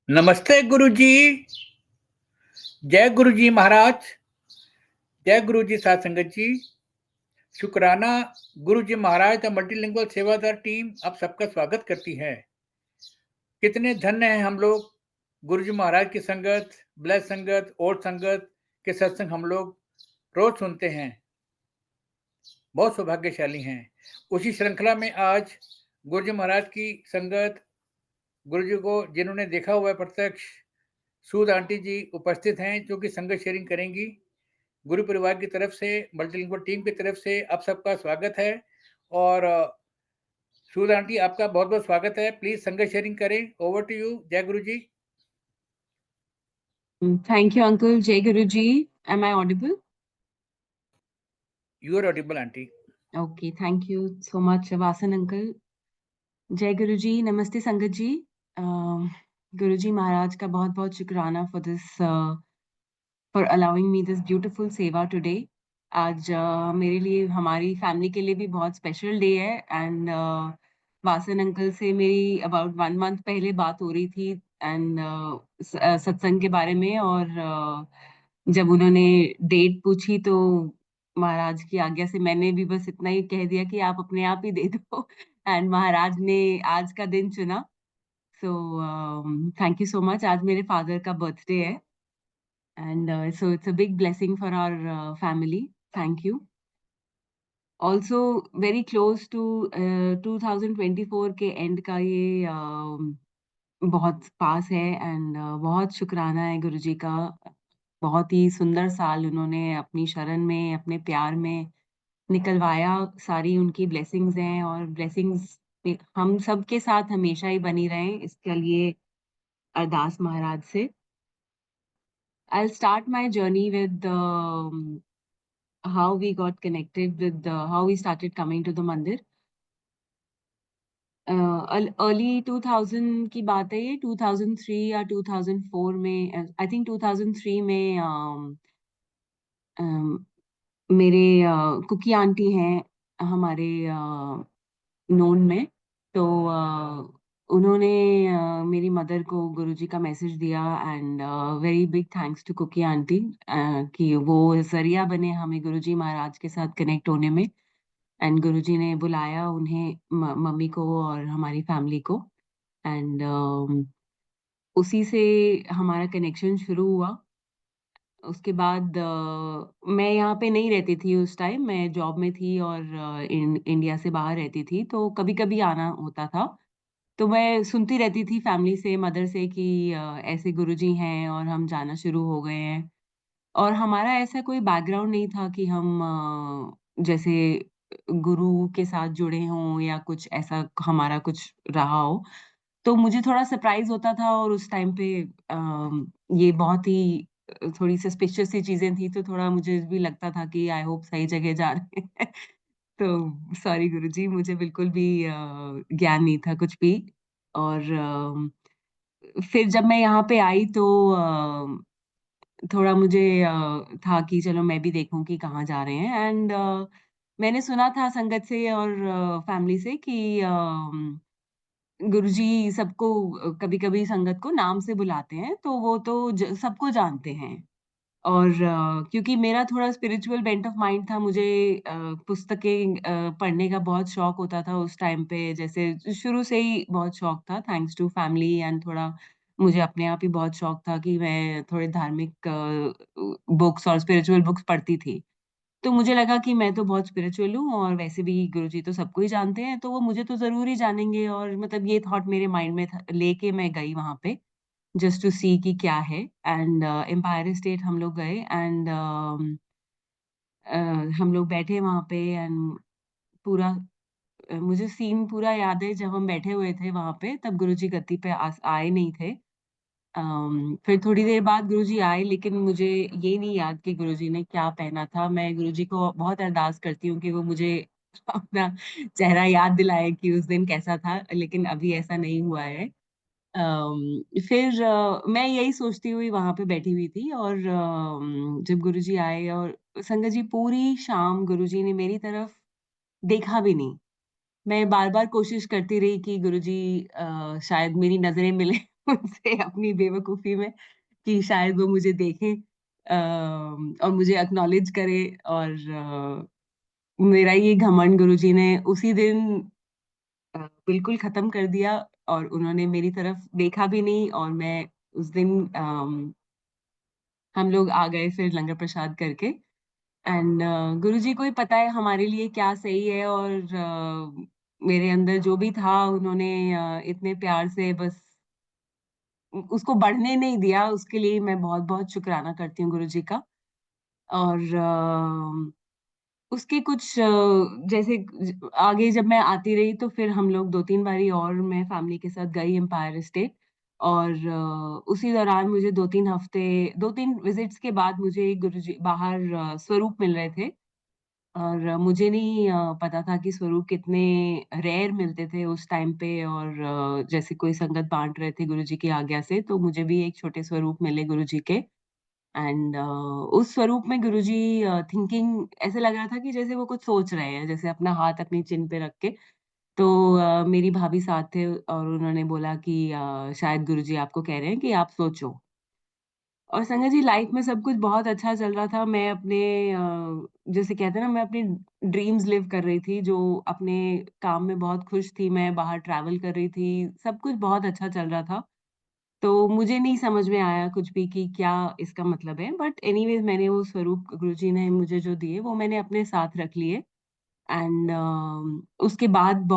नमस्ते गुरुजी। जय गुरुजी महाराज। जय गुरुजी साध संगत जी। शुक्राना। गुरुजी महाराज द मल्टीलिंगुअल सेवादार टीम आप सबका स्वागत करती है। कितने धन्य हैं हम लोग, गुरुजी महाराज की संगत, ब्लेस संगत और संगत के सत्संग हम लोग रोज सुनते हैं। बहुत सौभाग्यशाली हैं। उसी श्रृंखला में आज गुरुजी महाराज की संगत, गुरुजी को जिन्होंने देखा हुआ है प्रत्यक्ष, सूद आंटी जी उपस्थित हैं जो कि संगत शेयरिंग करेंगी। गुरु परिवार की तरफ से, मल्टीलिंगुअल टीम की तरफ से आप सबका स्वागत है। और सूद आंटी आपका बहुत बहुत स्वागत है। प्लीज संगत शेयरिंग करें। Over to you. जय गुरु जी। Thank you, Uncle. Jai Guruji. Am I audible? You are audible aunty. Okay, thank you so much, Vasan Uncle. Jai Guruji. Namaste Sangat ji. Guruji Maharaj का बहुत बहुत शुक्राना for this for allowing me this beautiful सेवा today. आज मेरे लिए, हमारी family के लिए भी बहुत स्पेशल डे है एंड वासन अंकल से मेरी अबाउट 1 मंथ पहले बात हो रही थी एंड सत्संग के बारे में। और जब उन्होंने डेट पूछी तो महाराज की आज्ञा से मैंने भी बस इतना ही कह दिया कि आप अपने आप ही दे दो एंड महाराज ने आज का दिन चुना। सो थैंक यू सो मच। आज मेरे फादर का बर्थडे है and so it's a big blessing for our family. Thank you. Also very close to 2024 के end का ये बहुत पास है एंड बहुत शुक्राना है गुरुजी का। बहुत ही सुंदर साल उन्होंने अपनी शरण में, अपने प्यार में निकलवाया। सारी उनकी ब्लेसिंग्स हैं और ब्लेसिंग्स हम सब के साथ हमेशा ही बनी रहें, इसके लिए अरदास महाराज से। I'll start my journey with how we got connected with how we started coming to the मंदिर। अर्ली 2000 की बात है ये, 2003 या 2004 में, आई थिंक 2003 में मेरे कुकी आंटी हैं हमारे नोन में। तो उन्होंने मेरी मदर को गुरुजी का मैसेज दिया and very big thanks to Kuki aunty कि वो जरिया बने हमें गुरुजी महाराज के साथ कनेक्ट होने में। एंड गुरुजी ने बुलाया उन्हें, मम्मी को और हमारी फैमिली को एंड उसी से हमारा कनेक्शन शुरू हुआ। उसके बाद मैं यहाँ पे नहीं रहती थी उस टाइम, मैं जॉब में थी और इंडिया से बाहर रहती थी, तो कभी कभी आना होता था। तो मैं सुनती रहती थी फैमिली से, मदर से कि ऐसे गुरुजी हैं और हम जाना शुरू हो गए हैं। और हमारा ऐसा कोई बैकग्राउंड नहीं था कि हम जैसे गुरु के साथ जुड़े हों या कुछ ऐसा हमारा कुछ रहा हो। तो मुझे थोड़ा सरप्राइज होता था और उस टाइम पे ये बहुत ही थोड़ी सस्पिशियस सी चीजें थी, तो थोड़ा मुझे भी लगता था कि आई होप सही जगह जा रहे हैं। तो सॉरी गुरुजी, मुझे बिल्कुल भी ज्ञान नहीं था कुछ भी। और फिर जब मैं यहाँ पे आई तो थोड़ा मुझे था कि चलो मैं भी देखूं कि कहाँ जा रहे हैं। एंड मैंने सुना था संगत से और फैमिली से कि गुरुजी सबको कभी-कभी संगत को नाम से बुलाते हैं, तो वो तो सबको जानते हैं। और क्योंकि मेरा थोड़ा स्पिरिचुअल बेंट ऑफ माइंड था, मुझे पुस्तकें पढ़ने का बहुत शौक होता था उस टाइम पे। जैसे शुरू से ही बहुत शौक था, थैंक्स टू फैमिली एंड थोड़ा मुझे अपने आप ही बहुत शौक था कि मैं थोड़े धार्मिक बुक्स और स्पिरिचुअल बुक्स पढ़ती थी। तो मुझे लगा कि मैं तो बहुत स्पिरिचुअल हूँ और वैसे भी गुरुजी तो सबको ही जानते हैं, तो वो मुझे तो ज़रूर ही जानेंगे। और मतलब ये थॉट मेरे माइंड में था, लेके मैं गई वहाँ पे जस्ट टू सी कि क्या है। एंड एम्पायर स्टेट हम लोग गए एंड हम लोग बैठे वहाँ पे एंड पूरा मुझे सीन पूरा याद है। जब हम बैठे हुए थे वहाँ पे, तब गुरुजी गद्दी पे आए नहीं थे। फिर थोड़ी देर बाद गुरुजी आए, लेकिन मुझे ये नहीं याद कि गुरुजी ने क्या पहना था। मैं गुरुजी को बहुत अरदास करती हूँ कि वो मुझे अपना चेहरा याद दिलाए कि उस दिन कैसा था, लेकिन अभी ऐसा नहीं हुआ है। फिर मैं यही सोचती हुई वहां पे बैठी हुई थी और जब गुरुजी आए और संगत जी, पूरी शाम गुरुजी ने मेरी तरफ देखा भी नहीं। मैं बार-बार कोशिश करती रही कि गुरुजी शायद मेरी नज़रें मिलें उनसे अपनी बेवकूफ़ी में, कि शायद वो मुझे देखें और मुझे एक्नॉलेज करें। और मेरा ये घमंड गुरुजी ने उसी दिन बिल्कुल ख़त्म कर दिया, और उन्होंने मेरी तरफ देखा भी नहीं। और मैं उस दिन हम लोग आ गए फिर लंगर प्रसाद करके। एंड गुरुजी को ही पता है हमारे लिए क्या सही है। और मेरे अंदर जो भी था उन्होंने इतने प्यार से बस उसको बढ़ने नहीं दिया। उसके लिए मैं बहुत-बहुत शुकराना करती हूँ गुरुजी का। और उसके कुछ जैसे आगे जब मैं आती रही तो फिर हम लोग 2-3 बारी और मैं फैमिली के साथ गई एम्पायर स्टेट। और उसी दौरान मुझे 2-3 हफ्ते 2-3 विज़िट्स के बाद मुझे गुरुजी बाहर स्वरूप मिल रहे थे। और मुझे नहीं पता था कि स्वरूप कितने रेयर मिलते थे उस टाइम पे। और जैसे कोई संगत बाँट रहे थे गुरुजी की आज्ञा से, तो मुझे भी एक छोटे स्वरूप मिले गुरुजी के। एंड उस स्वरूप में गुरुजी थिंकिंग ऐसे लग रहा था कि जैसे वो कुछ सोच रहे हैं, जैसे अपना हाथ अपनी चिन पे रख के। तो मेरी भाभी साथ थे और उन्होंने बोला कि शायद गुरुजी आपको कह रहे हैं कि आप सोचो। और संगत जी, लाइफ में सब कुछ बहुत अच्छा चल रहा था। मैं अपने जैसे कहते हैं ना, मैं अपनी ड्रीम्स लिव कर रही थी, जो अपने काम में बहुत खुश थी, मैं बाहर ट्रैवल कर रही थी, सब कुछ बहुत अच्छा चल रहा था। तो मुझे नहीं समझ में आया कुछ भी कि क्या इसका मतलब है। बट एनीवेज़ मैंने वो स्वरूप गुरुजी ने मुझे जो दिए वो मैंने अपने साथ रख लिए। एंड उसके बाद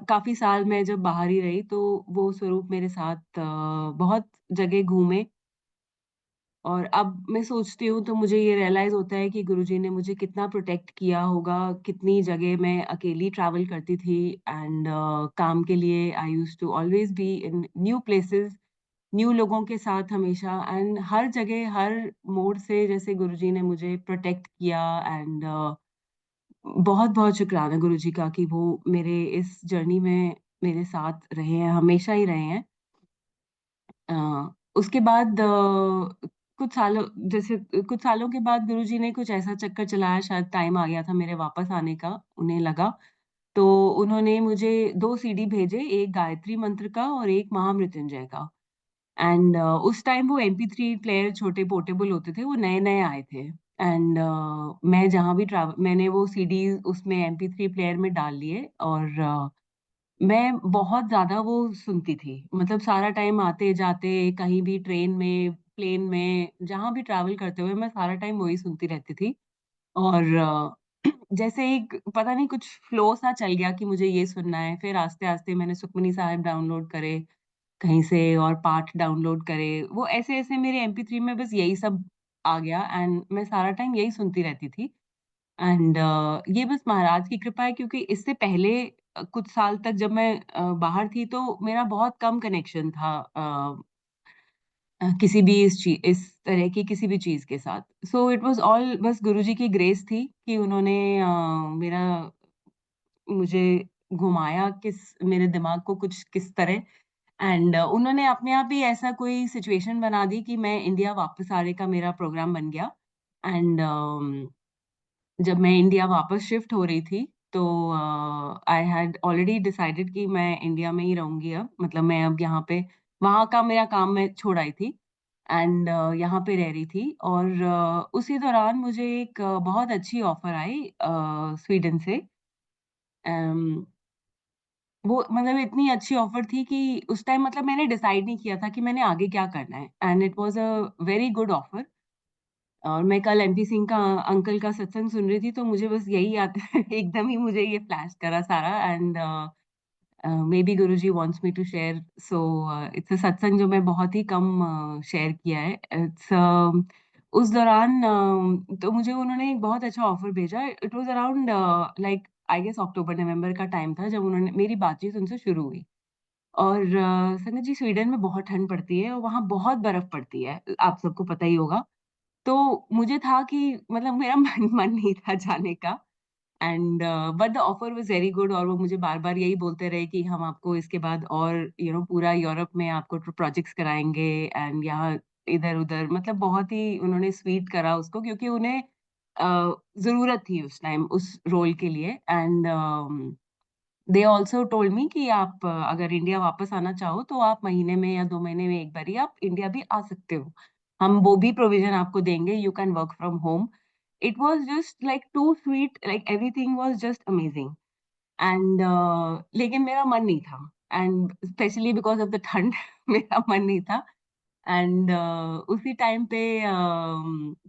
काफ़ी साल मैं जब बाहर ही रही तो वो स्वरूप मेरे साथ बहुत जगह घूमे। और अब मैं सोचती हूँ तो मुझे ये रियलाइज़ होता है कि गुरुजी ने मुझे कितना प्रोटेक्ट किया होगा, कितनी जगह मैं अकेली ट्रैवल करती थी। एंड काम के लिए I used to always be in new places, new लोगों के साथ हमेशा। एंड हर जगह, हर मोड़ से जैसे गुरुजी ने मुझे प्रोटेक्ट किया। एंड बहुत-बहुत शुकराना गुरुजी का कि वो मेरे इस जर्नी में मेरे साथ रहे हैं, हमेशा ही रहे हैं। अ, उसके बाद कुछ सालों के बाद गुरुजी ने कुछ ऐसा चक्कर चलाया, शायद टाइम आ गया था मेरे वापस आने का, उन्हें लगा। तो उन्होंने मुझे 2 सीडी भेजे, एक गायत्री मंत्र का और एक महामृत्युंजय का। एंड उस टाइम वो एमपी3 प्लेयर छोटे पोर्टेबल होते थे, वो नए-नए आए थे। एंड मैं जहाँ भी मैंने वो सीडीज़ उसमें एमपी3 प्लेयर में डाल लिए। और मैं बहुत ज़्यादा वो सुनती थी। मतलब सारा टाइम आते-जाते कहीं भी ट्रेन में, प्लेन में, जहाँ भी ट्रैवल करते हुए मैं सारा टाइम वही सुनती रहती थी। और जैसे एक पता नहीं कुछ फ्लो सा चल गया कि मुझे ये सुनना है। फिर आस्ते-आस्ते मैंने सुखमनी साहिब डाउनलोड करे कहीं से और पाठ डाउनलोड करे। वो ऐसे-ऐसे मेरे एमपी3 में बस यही सब आ गया। एंड मैं सारा टाइम यही सुनती रहती थी। एंड ये बस महाराज की कृपा है, क्योंकि इससे पहले कुछ साल तक जब मैं बाहर थी तो मेरा बहुत कम कनेक्शन था किसी भी इस तरह की किसी भी चीज़ के साथ। सो इट वाज़ ऑल बस गुरुजी की ग्रेस थी कि उन्होंने मेरा मुझे घुमाया मेरे दिमाग को कुछ किस तरह। एंड उन्होंने अपने आप ही ऐसा कोई सिचुएशन बना दी कि मैं इंडिया वापस आने का मेरा प्रोग्राम बन गया। एंड जब मैं इंडिया वापस शिफ्ट हो रही थी, तो आई हैड ऑलरेडी डिसाइडेड कि मैं इंडिया में ही रहूँगी अब। मतलब मैं अब यहाँ पे वहाँ का मेरा काम मैं छोड़ आई थी। एंड यहाँ पे रह रही थी। और उसी दौरान मुझे एक बहुत अच्छी ऑफ़र आई स्वीडन से। अम, वो मतलब इतनी अच्छी ऑफ़र थी कि उस टाइम मतलब मैंने डिसाइड नहीं किया था कि मैंने आगे क्या करना है। And it was a very good offer. और मैं कल एमपी सिंह का अंकल का सत्संग सुन रही थी, तो मुझे बस यही याद एकदम ही मुझे ये फ्लैश करा सारा। And maybe Guruji wants me to share. So it's a satsang जो मैं बहुत ही कम शेयर किया है। इट्स उस दौरान तो मुझे उन्होंने एक बहुत अच्छा ऑफर भेजा। It was around like I guess अक्टूबर-नवंबर का टाइम था जब उन्होंने मेरी बातचीत उनसे शुरू हुई। और संगत जी, स्वीडन में बहुत ठंड पड़ती है और वहाँ बहुत बर्फ पड़ती है, आप सबको पता ही होगा। तो मुझे था कि मतलब मेरा मन मन नहीं था जाने का। And but the offer was very good. और वो मुझे बार-बार यही बोलते रहे कि हम आपको इसके बाद और पूरा यूरोप में आपको प्रोजेक्ट्स कराएँगे। एंड यहाँ इधर-उधर मतलब बहुत ही उन्होंने स्वीट करा उसको, क्योंकि उन्हें ज़रूरत थी उस टाइम उस रोल के लिए। And they also told me कि आप अगर इंडिया वापस आना चाहो तो आप महीने में या 2 महीने में एक बारी आप इंडिया भी आ सकते हो। हम वो भी प्रोविज़न आपको देंगे, you can work from home. It was just like too sweet, like everything was just amazing. And लेकिन मेरा मन नहीं था, and specially because of the ठंड मेरा मन नहीं था। एंड उसी टाइम पे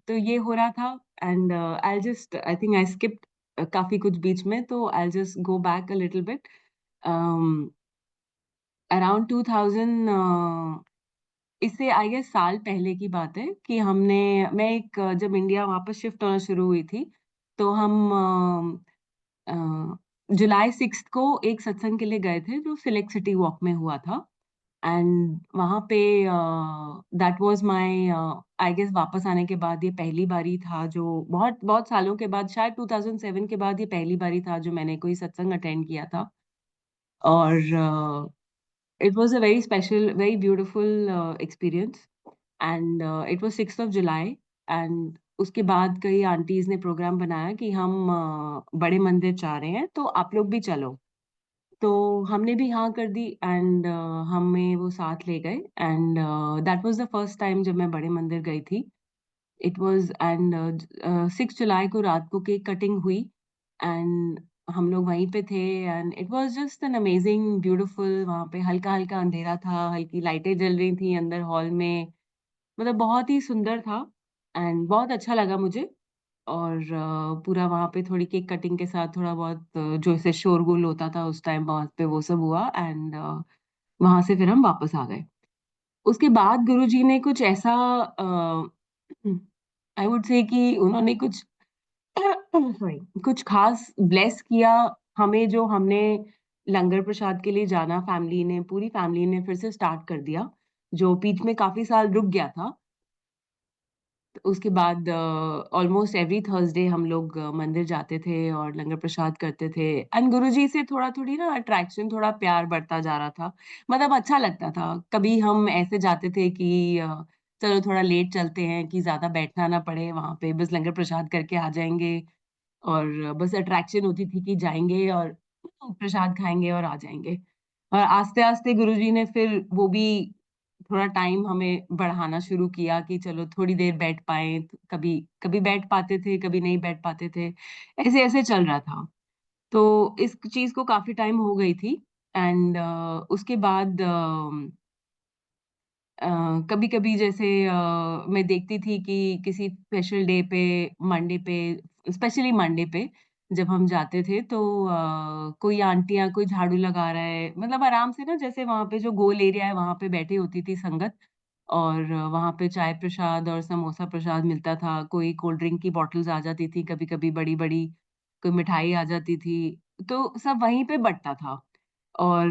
तो ये हो रहा था। And I just I think I skipped काफ़ी कुछ बीच में, तो I just go back a little bit. Around 2000 इससे आई गेस साल पहले की बात है कि मैं जब इंडिया वापस शिफ्ट होना शुरू हुई थी, तो हम जुलाई 6 को एक सत्संग के लिए गए थे जो सिलेक्ट सिटी वॉक में हुआ था। एंड वहाँ पे that was my I guess वापस आने के बाद ये पहली बारी था, जो बहुत बहुत सालों के बाद, शायद 2007 के बाद ये पहली बारी था जो मैंने कोई सत्संग अटेंड किया था। और it was a very special, very beautiful experience. And it was 6th of July. And उसके बाद कई आंटीज़ ने प्रोग्राम बनाया कि हम बड़े मंदिर जा रहे हैं, तो आप लोग भी चलो। तो हमने भी हाँ कर दी। एंड हमें वो साथ ले गए। And that was the first time जब मैं बड़े मंदिर गई थी। इट वाज़ एंड 6 जुलाई को रात को केक कटिंग हुई। एंड हम लोग वहीं पे थे। And it was just an amazing beautiful. वहाँ पे हल्का-हल्का अंधेरा था, हल्की लाइटें जल रही थी अंदर हॉल में। मतलब बहुत ही सुंदर था एंड बहुत अच्छा लगा मुझे। और पूरा वहाँ पे थोड़ी केक कटिंग के साथ थोड़ा बहुत जो ऐसे शोरगुल होता था उस टाइम वहाँ पे वो सब हुआ। एंड वहाँ से फिर हम वापस आ गए। उसके बाद गुरुजी ने कुछ ऐसा आई वुड से कि उन्होंने कुछ सॉरी कुछ खास ब्लेस किया हमें, जो हमने लंगर प्रसाद के लिए जाना फैमिली ने, पूरी फैमिली ने फिर से स्टार्ट कर दिया, जो बीच में काफ़ी साल रुक गया था। उसके बाद ऑलमोस्ट एवरी थर्सडे हम लोग मंदिर जाते थे और लंगर प्रसाद करते थे। एंड गुरुजी से थोड़ा-थोड़ी ना अट्रैक्शन, थोड़ा प्यार बढ़ता जा रहा था। मतलब अच्छा लगता था। कभी हम ऐसे जाते थे कि चलो थोड़ा लेट चलते हैं कि ज़्यादा बैठना ना पड़े वहाँ पे, बस लंगर प्रसाद करके आ जाएँगे। और बस अट्रैक्शन होती थी कि जाएँगे और प्रसाद खाएँगे और आ जाएँगे। और आस्ते-आस्ते गुरुजी ने फिर वो भी थोड़ा टाइम हमें बढ़ाना शुरू किया कि चलो थोड़ी देर बैठ पाएँ। कभी कभी बैठ पाते थे, कभी नहीं बैठ पाते थे। ऐसे-ऐसे चल रहा था। तो इस चीज़ को काफ़ी टाइम हो गई थी। एंड उसके बाद अ, कभी-कभी जैसे मैं देखती थी कि किसी स्पेशल डे पे, मंडे पे, स्पेशली मंडे पे जब हम जाते थे तो कोई आंटियाँ कोई झाड़ू लगा रहा है, मतलब आराम से ना, जैसे वहाँ पे जो गोल एरिया है वहाँ पे बैठी होती थी संगत। और वहाँ पे चाय प्रसाद और समोसा प्रसाद मिलता था। कोई कोल्ड ड्रिंक की बॉटल्स आ जाती थी कभी-कभी बड़ी-बड़ी, कोई मिठाई आ जाती थी। तो सब वहीं पे बँटता था। और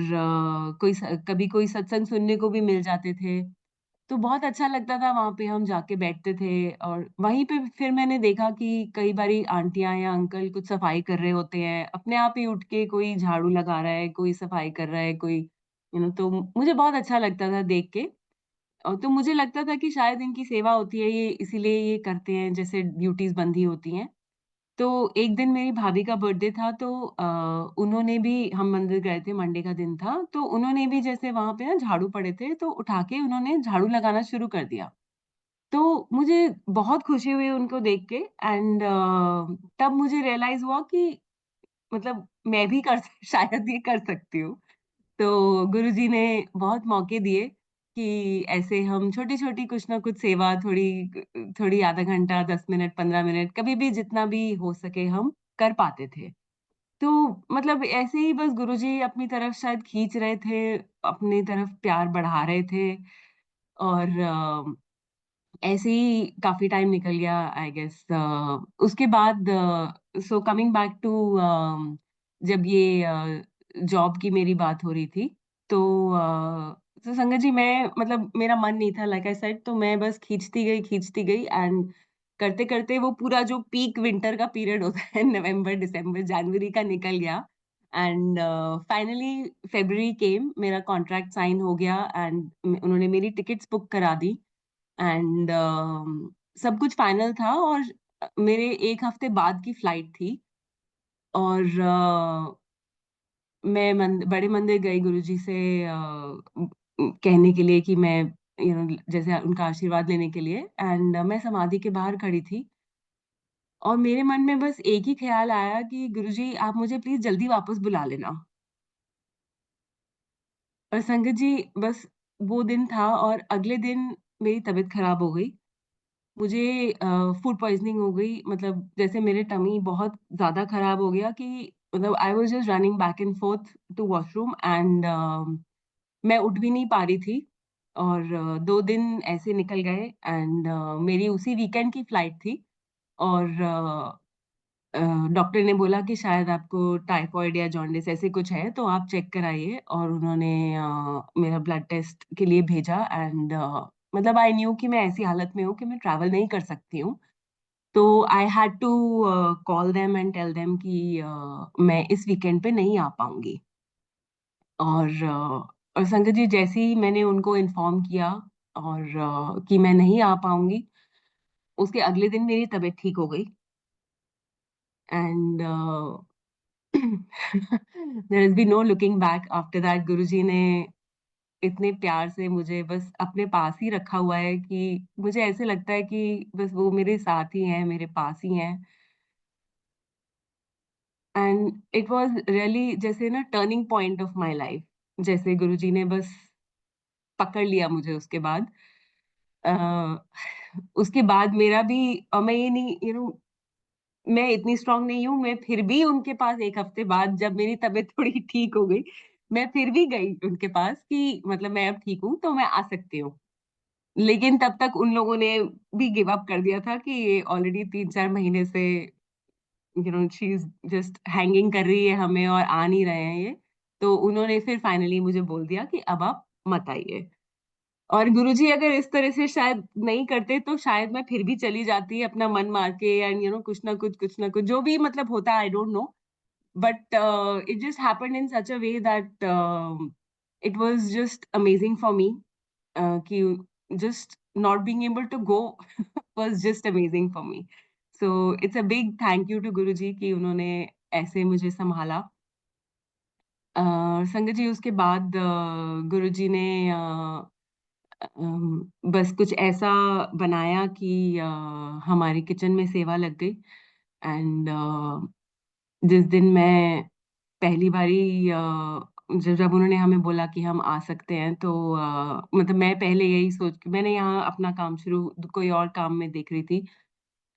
कभी कोई सत्संग सुनने को भी मिल जाते थे। तो बहुत अच्छा लगता था, वहाँ पे हम जाके बैठते थे। और वहीं पे फिर मैंने देखा कि कई बारी आंटियाँ या अंकल कुछ सफाई कर रहे होते हैं, अपने आप ही उठ के कोई झाड़ू लगा रहा है, कोई सफाई कर रहा है, कोई तो मुझे बहुत अच्छा लगता था देख के। तो मुझे लगता था कि शायद इनकी सेवा होती है, ये इसीलिए ये करते हैं, जैसे ड्यूटीज़ बंधी होती हैं। तो एक दिन मेरी भाभी का बर्थडे था, तो उन्होंने भी, हम मंदिर गए थे, मंडे का दिन था, तो उन्होंने भी जैसे वहाँ पे ना झाड़ू पड़े थे, तो उठा के उन्होंने झाड़ू लगाना शुरू कर दिया। तो मुझे बहुत खुशी हुई उनको देख के। एंड तब मुझे रियलाइज़ हुआ कि मतलब मैं भी शायद ये कर सकती हूँ। तो गुरुजी ने बहुत मौके दिए कि ऐसे हम छोटी-छोटी कुछ ना कुछ सेवा, थोड़ी आधा घंटा, 10 मिनट, 15 मिनट, कभी भी जितना भी हो सके हम कर पाते थे। तो मतलब ऐसे ही बस गुरुजी अपनी तरफ शायद खींच रहे थे, अपनी तरफ प्यार बढ़ा रहे थे। और ऐसे ही काफ़ी टाइम निकल गया आई गेस। उसके बाद सो कमिंग बैक टू जब ये जॉब की मेरी बात हो रही थी, तो तो संगत जी, मैं मतलब मेरा मन नहीं था, लाइक आई सेड, तो मैं बस खींचती गई। एंड करते-करते वो पूरा जो पीक विंटर का पीरियड होता है नवंबर, दिसंबर, जनवरी का निकल गया। एंड फाइनली फ़रवरी केम, मेरा कॉन्ट्रैक्ट साइन हो गया। एंड उन्होंने मेरी टिकट्स बुक करा दी। एंड सब कुछ फाइनल था। और मेरे 1 हफ्ते बाद की फ्लाइट थी। और मैं बड़े मंदिर गई गुरुजी से कहने के लिए कि मैं जैसे उनका आशीर्वाद लेने के लिए। एंड मैं समाधि के बाहर खड़ी थी और मेरे मन में बस एक ही ख्याल आया कि गुरुजी आप मुझे प्लीज जल्दी वापस बुला लेना। और संगत जी, बस वो दिन था और अगले दिन मेरी तबीयत खराब हो गई। मुझे फूड पॉइज़निंग हो गई, मतलब जैसे मेरे टमी बहुत ज़्यादा खराब हो गया कि मतलब I was just running back and forth to washroom and मैं उठ भी नहीं पा रही थी। और 2 दिन ऐसे निकल गए एंड मेरी उसी वीकेंड की फ्लाइट थी। और अ, डॉक्टर ने बोला कि शायद आपको टाइफॉइड या जॉन्डिस ऐसे कुछ है, तो आप चेक कराइए। और उन्होंने मेरा ब्लड टेस्ट के लिए भेजा एंड मतलब आई न्यू कि मैं ऐसी हालत में हूँ कि मैं ट्रैवल नहीं कर सकती हूँ। तो I had to call them and tell them कि मैं इस वीकेंड पे नहीं आ पाऊँगी। और संगत जी, जैसे ही मैंने उनको इन्फॉर्म किया और कि मैं नहीं आ पाऊँगी, उसके अगले दिन मेरी तबीयत ठीक हो गई। And there has been no looking back after that. Guruji ने इतने प्यार से मुझे बस अपने पास ही रखा हुआ है कि मुझे ऐसे लगता है कि बस वो मेरे साथ ही हैं, मेरे पास ही हैं। एंड इट वाज़ रियली जैसे ना turning point of my life. जैसे गुरुजी ने बस पकड़ लिया मुझे उसके बाद। अ, उसके बाद मेरा भी मैं ये नहीं मैं इतनी स्ट्रॉन्ग नहीं हूँ, मैं फिर भी उनके पास 1 हफ्ते बाद जब मेरी तबीयत थोड़ी ठीक हो गई, मैं फिर भी गई उनके पास कि मतलब मैं अब ठीक हूँ, तो मैं आ सकती हूँ। लेकिन तब तक उन लोगों ने भी गिव अप कर दिया था कि ये ऑलरेडी 3-4 महीने से शी इज़ जस्ट हैंगिंग कर रही है हमें और आ नहीं रहे हैं ये। तो उन्होंने फिर फाइनली मुझे बोल दिया कि अब आप मत आइए। और गुरुजी अगर इस तरह से शायद नहीं करते तो शायद मैं फिर भी चली जाती अपना मन मार के एंड कुछ ना कुछ जो भी मतलब होता है, I don't know. But it just happened in such a way that it was just amazing for me कि just not being able to go was just amazing for me. So it's a big thank you to Guruji कि उन्होंने ऐसे मुझे संभाला। संगत जी, उसके बाद गुरुजी ने बस कुछ ऐसा बनाया कि हमारी किचन में सेवा लग गई। एंड जिस दिन मैं पहली बारी जब जब उन्होंने हमें बोला कि हम आ सकते हैं, तो मतलब मैं पहले यही सोच के मैंने यहाँ अपना काम शुरू कोई और काम में देख रही थी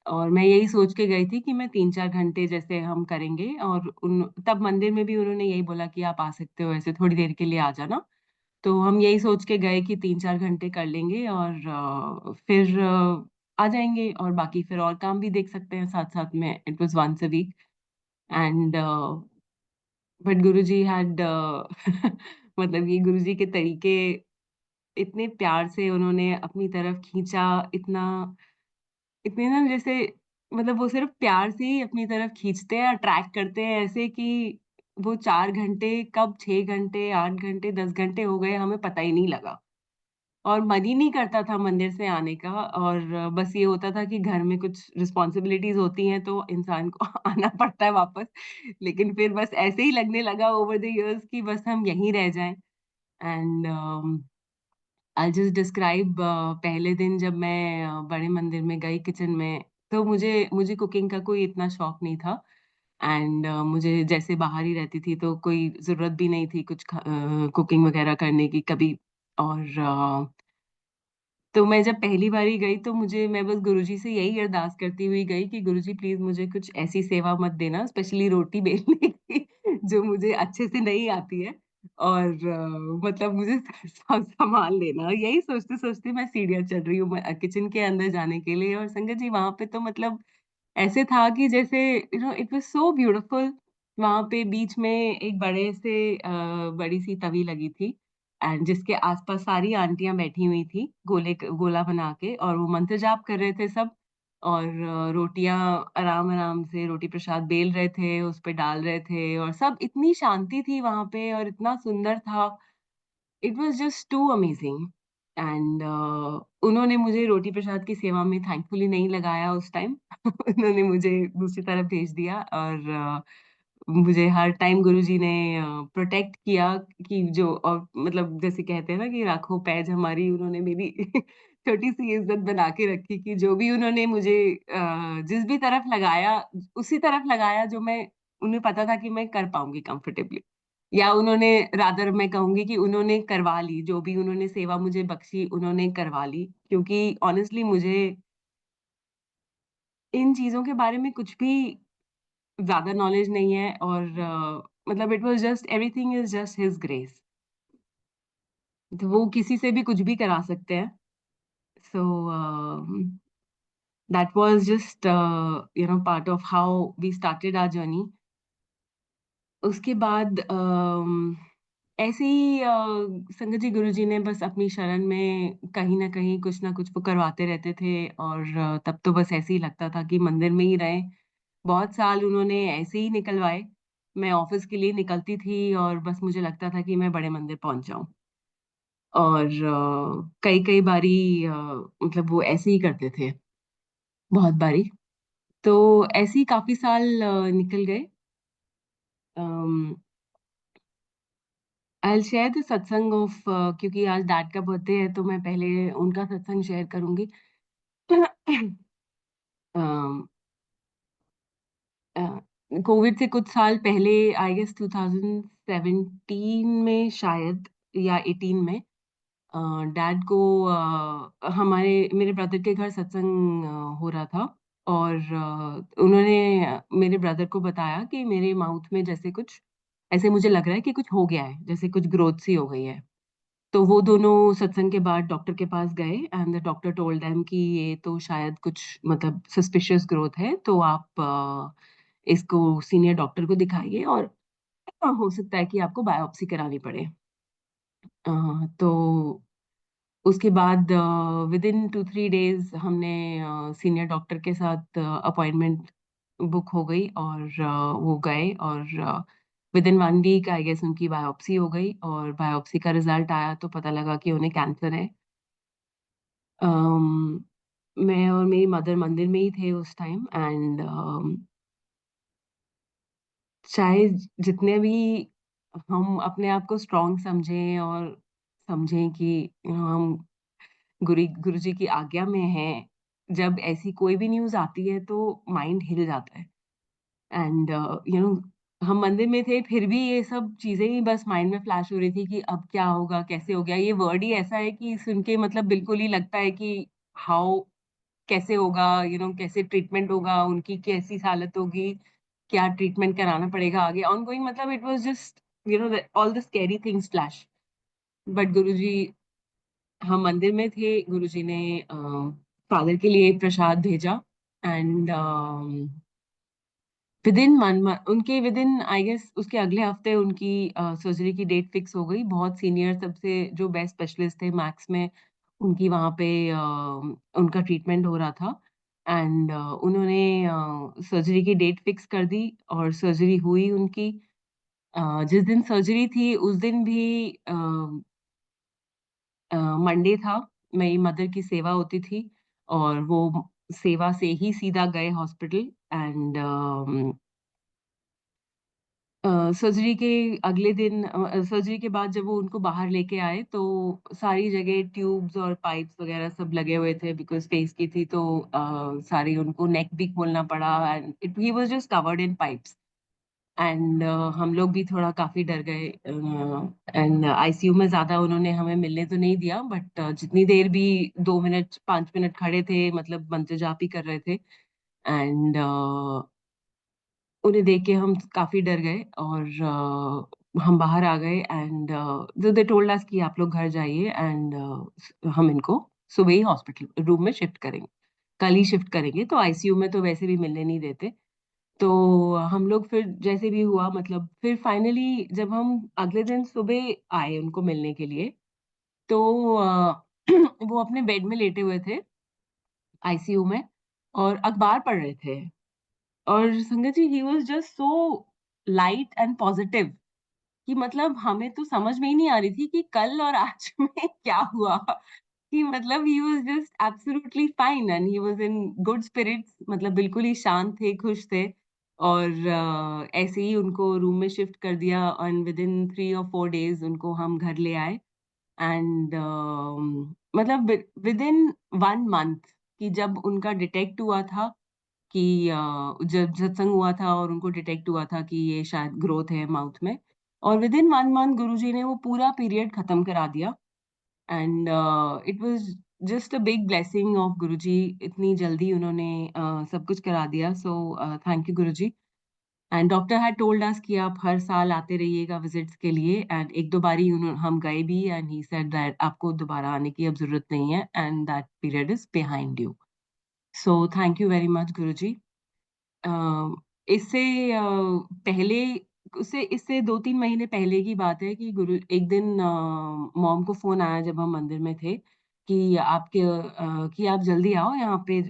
और मैं यही सोच के गई थी कि मैं 3-4 घंटे जैसे हम करेंगे। और उन तब मंदिर में भी उन्होंने यही बोला कि आप आ सकते हो, ऐसे थोड़ी देर के लिए आ जाना। तो हम यही सोच के गए कि 3-4 घंटे कर लेंगे और फिर आ जाएँगे और बाकी फिर और काम भी देख सकते हैं साथ-साथ में। It was once a week and but Guruji had मतलब ये गुरुजी के तरीके इतने प्यार से उन्होंने अपनी तरफ खींचा, इतने ना जैसे मतलब वो सिर्फ़ प्यार से ही अपनी तरफ खींचते हैं, अट्रैक्ट करते हैं ऐसे कि वो 4 घंटे कब 6 घंटे, 8 घंटे, 10 घंटे हो गए हमें पता ही नहीं लगा। और मन ही नहीं करता था मंदिर से आने का और बस ये होता था कि घर में कुछ रिस्पॉन्सिबिलिटीज़ होती हैं तो इंसान को आना पड़ता है वापस। लेकिन फिर बस ऐसे ही लगने लगा ओवर द इयर्स कि बस हम यहीं रह जाएँ। एंड आई जस्ट डिस्क्राइब पहले दिन जब मैं बड़े मंदिर में गई किचन में, तो मुझे मुझे कुकिंग का कोई इतना शौक नहीं था। एंड मुझे जैसे बाहर ही रहती थी तो कोई ज़रूरत भी नहीं थी कुछ कुकिंग वगैरह करने की कभी। और तो मैं जब पहली बारी गई तो मैं बस गुरुजी से यही अरदास करती हुई गई कि गुरुजी प्लीज़ मुझे कुछ ऐसी सेवा मत देना, स्पेशली रोटी बेलने की जो मुझे अच्छे से नहीं आती है। और मतलब मुझे सँभाल लेना। यही सोचते-सोचते मैं सीढ़ियाँ चढ़ रही हूँ किचन के अंदर जाने के लिए। और संगत जी, वहाँ पे तो मतलब ऐसे था कि जैसे इट वाज़ सो ब्यूटीफुल। वहाँ पे बीच में एक बड़ी-सी तवी लगी थी एंड जिसके आस-पास सारी आंटियाँ बैठी हुई थी, गोला बना के, और वो मंत्र जाप कर रहे थे सब। और रोटियाँ आराम-आराम से रोटी प्रसाद बेल रहे थे, उस पे डाल रहे थे और सब इतनी शांति थी वहाँ पे और इतना सुंदर था। It was just too amazing. And उन्होंने मुझे रोटी प्रसाद की सेवा में थैंकफुली नहीं लगाया उस टाइम। उन्होंने मुझे दूसरी तरफ भेज दिया और मुझे हर टाइम गुरुजी ने प्रोटेक्ट किया कि जो, और मतलब जैसे कहते हैं ना कि राखों पैज हमारी, उन्होंने मेरी छोटी सी इज्जत बना के रखी कि जो भी उन्होंने मुझे जिस भी तरफ लगाया, उसी तरफ लगाया जो मैं, उन्हें पता था कि मैं कर पाऊंगी कंफर्टेबली, या उन्होंने, रादर मैं कहूंगी कि उन्होंने करवा ली, जो भी उन्होंने सेवा मुझे बख्शी उन्होंने करवा ली, क्योंकि ऑनेस्टली मुझे इन चीजों के बारे में कुछ भी ज्यादा नॉलेज नहीं है, और मतलब it was just, everything is just his grace, तो वो किसी से भी कुछ भी करा सकते हैं। So that was just part of how we started our journey. उसके बाद ऐसे ही संगत जी, गुरु जी ने बस अपनी शरण में कहीं ना कुछ वो करवाते रहते थे, और तब तो बस ऐसे ही लगता था कि मंदिर में ही रहे। बहुत साल उन्होंने ऐसे ही निकलवाए। मैं ऑफिस के लिए निकलती थी और बस मुझे लगता था कि मैं बड़े मंदिर पहुंच जाऊं, और कई कई बारी मतलब वो ऐसे ही करते थे, बहुत बारी। तो ऐसे ही काफी साल निकल गए। आई शेयर द सत्संग ऑफ, क्योंकि आज डैड का बर्थडे है तो मैं पहले उनका सत्संग शेयर करूंगी। कोविड से कुछ साल पहले, आई गेस 2017 में शायद, या 18 में, डैड को हमारे मेरे ब्रदर के घर सत्संग हो रहा था, और उन्होंने मेरे ब्रदर को बताया कि मेरे माउथ में जैसे कुछ, ऐसे मुझे लग रहा है कि कुछ हो गया है, जैसे कुछ ग्रोथ सी हो गई है। तो वो दोनों सत्संग के बाद डॉक्टर के पास गए, and the doctor told them कि ये तो शायद कुछ, मतलब सस्पिशियस ग्रोथ है, तो आप इसको सीनियर डॉक्टर को दिखाइए, और हो सकता है कि आपको बायोप्सी करानी पड़े। तो उसके बाद विद इन 2-3 डेज हमने सीनियर डॉक्टर के साथ अपॉइंटमेंट बुक हो गई, और वो गए, और within 1 week I guess उनकी बायोप्सी हो गई, और बायोप्सी का रिजल्ट आया तो पता लगा कि उन्हें कैंसर है। अम, मैं और मेरी मदर मंदिर में ही थे उस टाइम, एंड चाहे जितने भी हम अपने आप को स्ट्रांग समझें, और समझें कि हम गुरु जी की आज्ञा में हैं, जब ऐसी कोई भी न्यूज़ आती है तो माइंड हिल जाता है। एंड हम मंदिर में थे, फिर भी ये सब चीजें ही बस माइंड में फ्लैश हो रही थी कि अब क्या होगा, कैसे हो गया, ये वर्ड ही ऐसा है कि सुन के मतलब बिल्कुल ही लगता है कि हाउ, कैसे होगा, कैसे ट्रीटमेंट होगा, उनकी कैसी हालत होगी, क्या ट्रीटमेंट कराना पड़ेगा आगे ऑनगोइंग, मतलब it was just all the scary things flash. But Guruji, हम मंदिर में थे, गुरुजी ने फादर के लिए प्रसाद भेजा, एंड विद इन 1 मंथ, उनके विद इन आई गेस उसके अगले हफ्ते उनकी सर्जरी की डेट फिक्स हो गई। बहुत सीनियर, सबसे जो बेस्ट स्पेशलिस्ट थे मैक्स में, उनकी वहाँ पे उनका ट्रीटमेंट हो रहा था, एंड उन्होंने सर्जरी की डेट फिक्स कर दी, और सर्जरी हुई उनकी। जिस दिन सर्जरी थी उस दिन भी मंडे था, मेरी मदर की सेवा होती थी, और वो सेवा से ही सीधा गए हॉस्पिटल, एंड सर्जरी के अगले दिन, सर्जरी के बाद जब वो उनको बाहर लेके आए तो सारी जगह ट्यूब्स और पाइप्स वगैरह सब लगे हुए थे, बिकॉज फेस की थी तो सारी उनको नेक भी खोलना पड़ा, and it he was just covered in pipes. And हम लोग भी थोड़ा काफी डर गए, एंड आईसीयू में ज्यादा उन्होंने हमें मिलने तो नहीं दिया, बट जितनी देर भी, 2 मिनट 5 मिनट खड़े थे, मतलब मंत्र जाप ही कर रहे थे, एंड उन्हें देख के हम काफी डर गए, और हम बाहर आ गए, एंड दे टोल्ड अस कि आप लोग घर जाइए, एंड हम इनको सुबह ही हॉस्पिटल रूम में शिफ्ट करेंगे, कल ही शिफ्ट करेंगे, तो आईसीयू में तो वैसे भी मिलने नहीं देते। तो हम लोग फिर जैसे भी हुआ, मतलब फिर फाइनली जब हम अगले दिन सुबह आए उनको मिलने के लिए, तो वो अपने बेड में लेटे हुए थे आईसीयू में, और अखबार पढ़ रहे थे, और संगत जी, he was just so light and positive, कि मतलब हमें तो समझ में ही नहीं आ रही थी कि कल और आज में क्या हुआ, कि मतलब he was just absolutely fine, and he was in good spirits, मतलब बिल्कुल ही शांत थे, खुश थे। और ऐसे ही उनको रूम में शिफ्ट कर दिया एंड विदिन 3 और 4 डेज़ उनको हम घर ले आए एंड मतलब विदिन 1 मंथ कि जब उनका डिटेक्ट हुआ था कि जब सत्संग हुआ था और उनको डिटेक्ट हुआ था कि ये शायद ग्रोथ है माउथ में और विदिन 1 मंथ गुरुजी ने वो पूरा पीरियड खत्म करा दिया and it was just a big blessing of Guruji इतनी जल्दी उन्होंने सब कुछ करा दिया so thank you Guruji and doctor had told us कि आप हर साल आते रहिएगा विजिट्स के लिए एंड एक दो बारी हम गए भी एंड ही सेड दैट आपको दोबारा आने की अब जरूरत नहीं है and that period is behind you so thank you very much Guruji uh, इससे पहले उससे इससे 2-3 महीने पहले की बात है कि गुरु एक दिन मॉम को फ़ोन आया जब हम मंदिर में थे कि आप जल्दी आओ यहाँ पे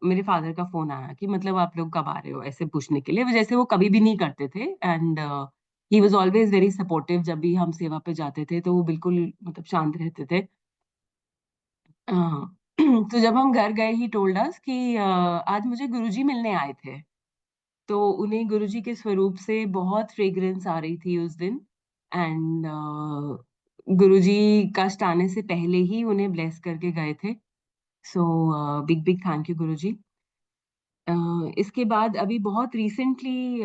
मेरे फादर का फ़ोन आया कि मतलब आप लोग कब आ रहे हो? ऐसे पूछने के लिए, जैसे वो कभी भी नहीं करते थे and he was always very supportive जब भी हम सेवा पे जाते थे, तो वो बिल्कुल मतलब शांत रहते थे। हाँ, तो जब हम घर गए ही टोल्ड अस कि आज मुझे गुरुजी मिलने आए थे। तो उन्हें गुरुजी के स्वरूप से बहुत फ्रेग्रेंस आ रही थी उस दिन एंड गुरुजी कष्ट आने से पहले ही उन्हें ब्लेस करके गए थे so big big thank you Guruji इसके बाद अभी बहुत रिसेंटली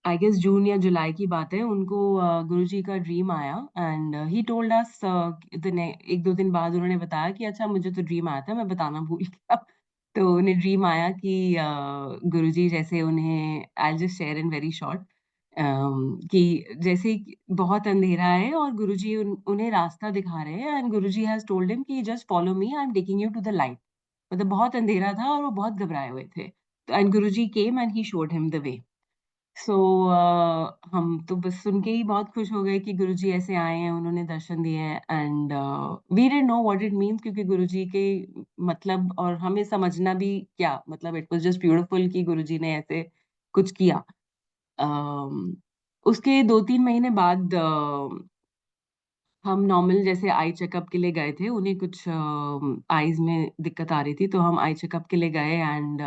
आई गेस जून या जुलाई की बात है उनको गुरुजी का ड्रीम आया एंड ही टोल्ड अस एक दो दिन बाद उन्होंने बताया कि अच्छा मुझे तो ड्रीम आया था मैं बताना भूल गया तो उन्हें ड्रीम आया कि गुरुजी जैसे उन्हें I just share in very short कि जैसे कि बहुत अंधेरा है और गुरुजी उन्हें रास्ता दिखा रहे हैं and Guruji has told him कि just follow me I am taking you to the light मतलब बहुत अंधेरा था और वो बहुत घबराए हुए थे and Guruji came and he showed him the way so हम तो बस सुन के ही बहुत खुश हो गए कि गुरुजी ऐसे आए हैं, उन्होंने दर्शन दिए हैं and we didn't know what it means क्योंकि गुरुजी के मतलब और हमें समझना भी क्या मतलब इट वाज जस्ट ब्यूटीफुल कि गुरुजी ने ऐसे कुछ किया। अम, उसके 2-3 महीने बाद हम नॉर्मल जैसे आई चेकअप के लिए गए थे, उन्हें कुछ आईज़ में दिक्कत आ रही थी, तो हम आई चेकअप के लिए गए एंड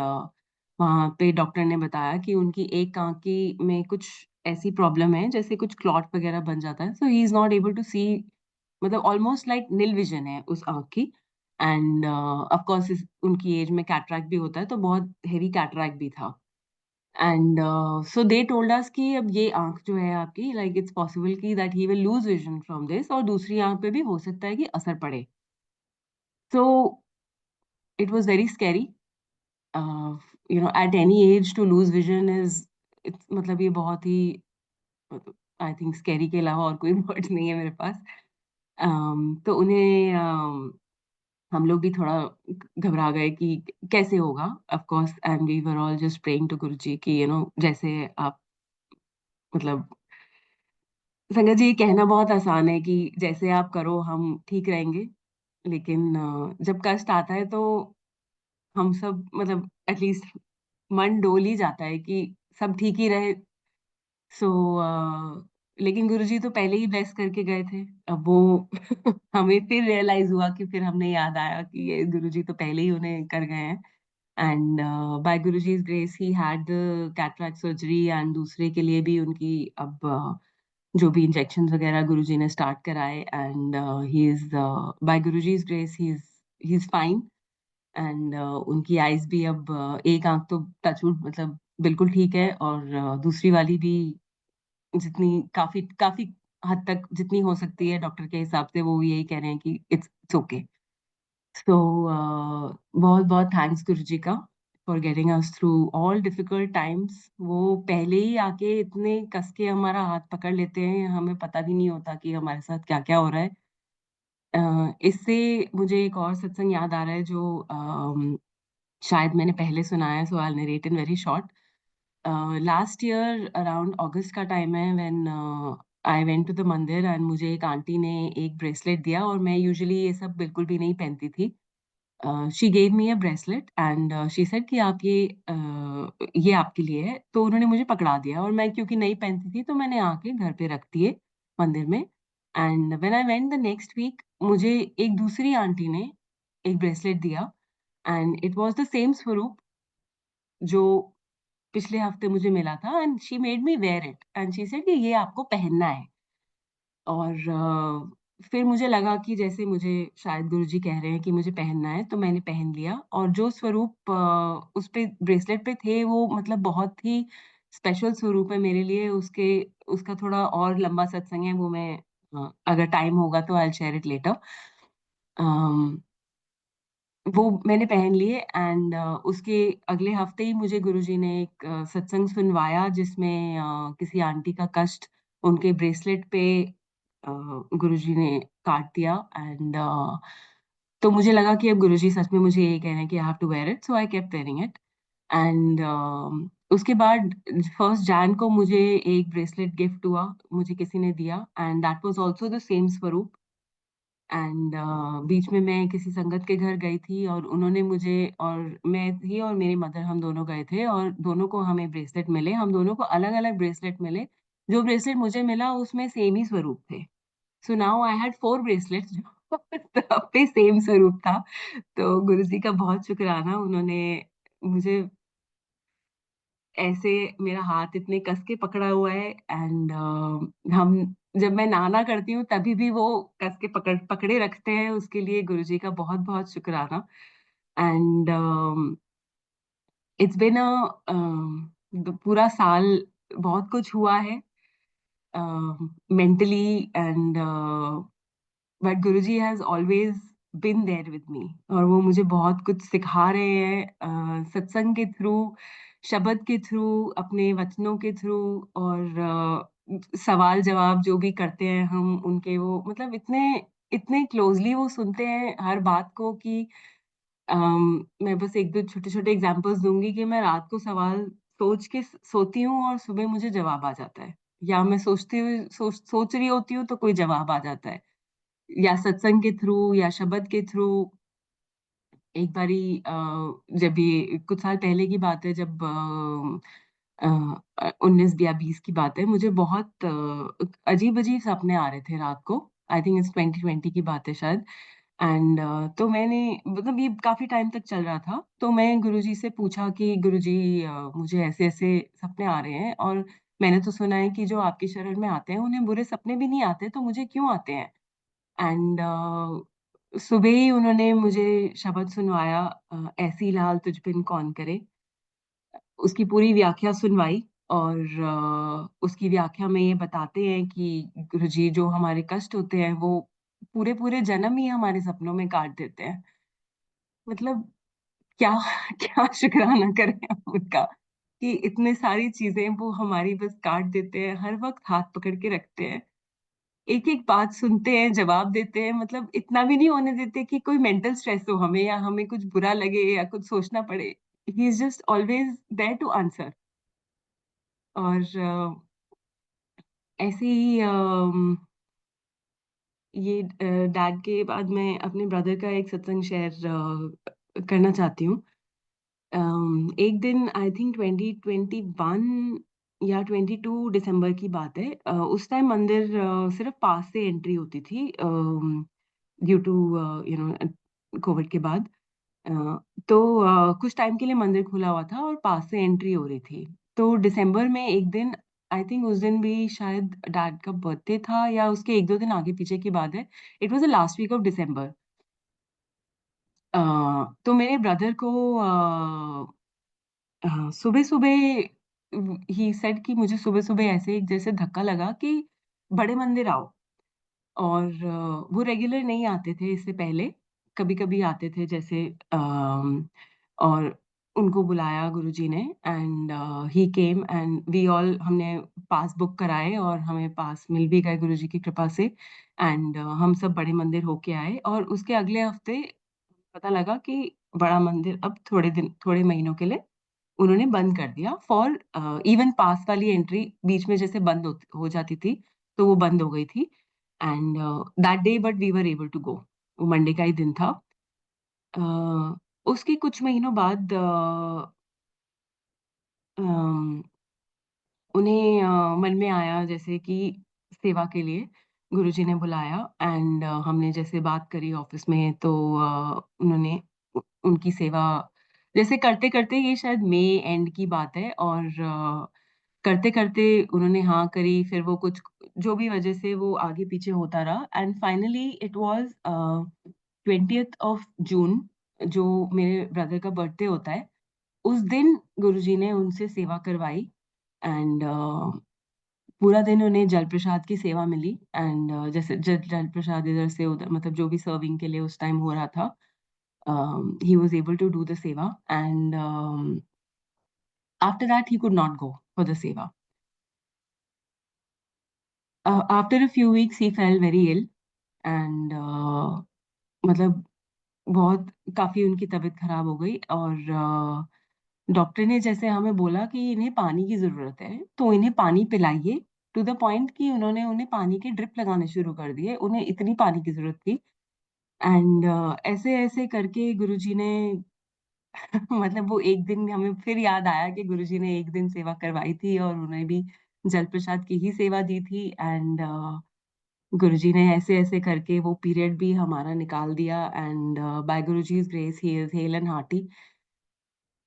वहाँ पे डॉक्टर ने बताया कि उनकी एक आँख की में कुछ ऐसी प्रॉब्लम है, जैसे कुछ क्लॉट वगैरह बन जाता है, so he is not able to see मतलब ऑलमोस्ट लाइक नील विज़न है उस आँख की एंड ऑफ कोर्स इस उनकी एज में कैटरैक्ट भी होता है, तो बहुत हेवी कैटरैक्ट भी था। And so they told us कि अब ये आँख जो है आपकी लाइक इट्स पॉसिबल कि that he will lose vision from this और दूसरी आँख पे भी हो सकता है कि असर पड़े। So it was very scary a, at any age to lose vision is it's मतलब ये बहुत ही आई थिंक स्कैरी के अलावा और कोई वर्ड्स नहीं है मेरे पास। तो उन्हें हम लोग भी थोड़ा घबरा गए कि कैसे होगा? Of course and we were all just praying to Guruji कि जैसे आप मतलब संगत जी, ये कहना बहुत आसान है कि जैसे आप करो हम ठीक रहेंगे। लेकिन जब कष्ट आता है तो हम सब मतलब एटलीस्ट मन डोल ही जाता है कि सब ठीक ही रहे। सो लेकिन गुरुजी तो पहले ही ब्लेस करके गए थे। अब वो हमें फिर रियलाइज़ हुआ कि फिर हमने याद आया कि ये गुरुजी तो पहले ही उन्हें कर गए हैं। And by Guruji's grace he had the cataract surgery and दूसरे के लिए भी उनकी अब जो भी इंजेक्शंस वगैरह गुरुजी ने स्टार्ट कराए and he is by Guruji's grace he is fine and उनकी आईज़ भी अब एक आँख तो टच वुड मतलब बिल्कुल ठीक है और दूसरी वाली भी जितनी काफ़ी काफ़ी हद तक जितनी हो सकती है डॉक्टर के हिसाब से वो यही कह रहे हैं कि इट्स ओके। सो बहुत-बहुत थैंक्स गुरुजी का for getting us through all difficult times. वो पहले ही आके इतने कस के हमारा हाथ पकड़ लेते हैं, हमें पता भी नहीं होता कि हमारे साथ क्या-क्या हो रहा है। इससे मुझे एक और सत्संग याद आ रहा है जो शायद मैंने पहले सुनाया है, so I will narrate in very short. Last year around August का टाइम है when I went to the mandir and मुझे एक आंटी ने एक ब्रेसलेट दिया और मैं यूजुअली ये सब बिल्कुल भी नहीं पहनती थी। She gave me a bracelet and she said कि आप ये आपके लिए है। तो उन्होंने मुझे पकड़ा दिया और मैं क्योंकि नहीं पहनती थी तो मैंने आके घर पे रख दिए मंदिर में। And when I went the next week मुझे एक दूसरी आंटी ने एक ब्रेसलेट दिया and it was the same स्वरूप जो पिछले हफ्ते मुझे मिला था and she made me wear it and she said कि ये आपको पहनना है। और फिर मुझे लगा कि जैसे मुझे शायद गुरुजी कह रहे हैं कि मुझे पहनना है, तो मैंने पहन लिया और जो स्वरूप उस पे ब्रेसलेट पे थे वो मतलब बहुत ही स्पेशल स्वरूप है मेरे लिए। उसके उसका थोड़ा और लंबा सत्संग है, वो मैं अगर टाइम होगा तो I will share it later. Um, वो मैंने पहन लिए एंड उसके अगले हफ्ते ही मुझे गुरुजी ने एक सत्संग सुनवाया जिसमें किसी आंटी का कष्ट उनके ब्रेसलेट पे गुरुजी ने काट दिया एंड तो मुझे लगा कि अब गुरुजी सच में मुझे ये कह रहे हैं कि I have to wear it, so I kept wearing it and उसके बाद 1 जैन को मुझे एक ब्रेसलेट गिफ्ट हुआ, मुझे किसी ने दिया and that was also the same स्वरूप। एंड बीच में मैं किसी संगत के घर गई थी और उन्होंने मुझे और मैं थी और मेरी मदर हम दोनों गए थे और दोनों को हमें ब्रेसलेट मिले, हम दोनों को अलग-अलग ब्रेसलेट मिले। जो ब्रेसलेट मुझे मिला उसमें सेम ही स्वरूप थे। So now I had 4 bracelets जो सब पे सेम स्वरूप था। तो गुरुजी का बहुत शुक्राना, उन्होंने मुझे ऐसे मेरा हाथ इतने कस के पकड़ा हुआ है एंड हम जब मैं ना करती हूँ तभी भी वो कस के पकड़े रखते हैं, उसके लिए गुरुजी का बहुत-बहुत शुक्राना। एंड इट्स बीन पूरा साल बहुत कुछ हुआ है mentally and but Guruji has always been there with me और वो मुझे बहुत कुछ सिखा रहे हैं सत्संग के थ्रू, शब्द के थ्रू, अपने वचनों के थ्रू और सवाल-जवाब जो भी करते हैं हम उनके, वो मतलब इतने इतने क्लोज़ली वो सुनते हैं हर बात को कि मैं बस 1-2 छोटे-छोटे एग्ज़ाम्पल्स दूँगी कि मैं रात को सवाल सोच के सोती हूँ और सुबह मुझे जवाब आ जाता है। या मैं सोचती हुई सोच रही होती हूँ तो कोई जवाब आ जाता है। या सत्संग के थ्रू या शब्द के थ्रू। एक बारी जब ये कुछ साल पहले की बात है, जब 19 या 20 की बात है, मुझे बहुत अजीब-अजीब सपने आ रहे थे रात को। आई थिंक इट्स 2020 की बात है शायद। एंड तो मैंने मतलब ये काफ़ी टाइम तक चल रहा था। तो मैं गुरुजी से पूछा कि गुरुजी मुझे ऐसे-ऐसे सपने आ रहे हैं और मैंने तो सुना है कि जो आपके शरण में आते हैं उन्हें बुरे सपने भी नहीं आते, तो मुझे क्यों आते हैं? एंड सुबह ही उन्होंने मुझे शब्द सुनवाया, ऐसी लाल तुझ बिन कौन करे। उसकी पूरी व्याख्या सुनवाई और उसकी व्याख्या में ये बताते हैं कि गुरुजी जो हमारे कष्ट होते हैं वो पूरे-पूरे जन्म ही हमारे सपनों में काट देते हैं। मतलब क्या क्या शुक्राना करें हम उनका कि इतने सारी चीज़ें वो हमारी बस काट देते हैं, हर वक़्त हाथ पकड़ के रखते हैं। एक-एक बात सुनते हैं, जवाब देते हैं, मतलब इतना भी नहीं होने देते कि कोई मेंटल स्ट्रेस हो हमें या हमें कुछ बुरा लगे या कुछ सोचना पड़े। He is just always there to answer. और ऐसे ही ये डैड के बाद मैं अपने ब्रदर का एक सत्संग शेयर करना चाहती हूँ। एक दिन आई थिंक 2021 या 22 दिसंबर की बात है। उस टाइम मंदिर सिर्फ़ पास से एंट्री होती थी due to you know Covid के बाद। अ, तो कुछ टाइम के लिए मंदिर खुला हुआ था और पास से एंट्री हो रही थी। तो दिसंबर में एक दिन, आई थिंक उस दिन भी शायद डैड का बर्थडे था या उसके 1-2 दिन आगे-पीछे की बात है। It was the last week of December. Uh, तो मेरे ब्रदर को सुबह-सुबह ही सेड कि मुझे सुबह-सुबह ऐसे ही जैसे धक्का लगा कि बड़े मंदिर आओ। और वो रेगुलर नहीं आते थे इससे पहले, कभी-कभी आते थे जैसे और उनको बुलाया गुरुजी ने and he came and we all, हमने पास बुक कराए और हमें पास मिल भी गए गुरुजी की कृपा से एंड हम सब बड़े मंदिर होके आए और उसके अगले हफ्ते पता लगा कि बड़ा मंदिर अब थोड़े महीनों के लिए उन्होंने बंद कर दिया फॉर इवन पास वाली एंट्री बीच में जैसे बंद हो जाती थी, तो वो बंद हो गई थी and that day but we were able to go. वो मंडे का ही दिन था। अ, उसके कुछ महीनों बाद अम, उन्हें मन में आया जैसे कि सेवा के लिए गुरुजी ने बुलाया एंड हमने जैसे बात करी ऑफिस में तो उन्होंने उनकी सेवा जैसे करते-करते ये शायद मई एंड की बात है और करते-करते उन्होंने हाँ करी, फिर वो कुछ जो भी वजह से वो आगे-पीछे होता रहा and finally it was 20th of June जो मेरे ब्रदर का बर्थडे होता है, उस दिन गुरुजी ने उनसे सेवा करवाई एंड पूरा दिन उन्हें जल प्रसाद की सेवा मिली एंड जैसे जल प्रसाद इधर से उधर मतलब जो भी सर्विंग के लिए उस टाइम हो रहा था, he was able to do the seva and after that he could not go for the seva. After a few weeks he fell very ill and मतलब बहुत काफ़ी उनकी तबीयत खराब हो गई और डॉक्टर ने जैसे हमें बोला कि इन्हें पानी की ज़रूरत है, तो इन्हें पानी पिलाइए टू द पॉइंट कि उन्होंने उन्हें पानी के ड्रिप लगाने शुरू कर दिए, उन्हें इतनी पानी की ज़रूरत थी एंड ऐसे-ऐसे करके गुरुजी ने मतलब वो एक दिन हमें फिर याद आया कि गुरुजी ने एक दिन सेवा करवाई थी और उन्हें भी जल प्रसाद की ही सेवा दी थी एंड गुरुजी ने ऐसे-ऐसे करके वो पीरियड भी हमारा निकाल दिया and by Guruji's grace he is hale and hearty.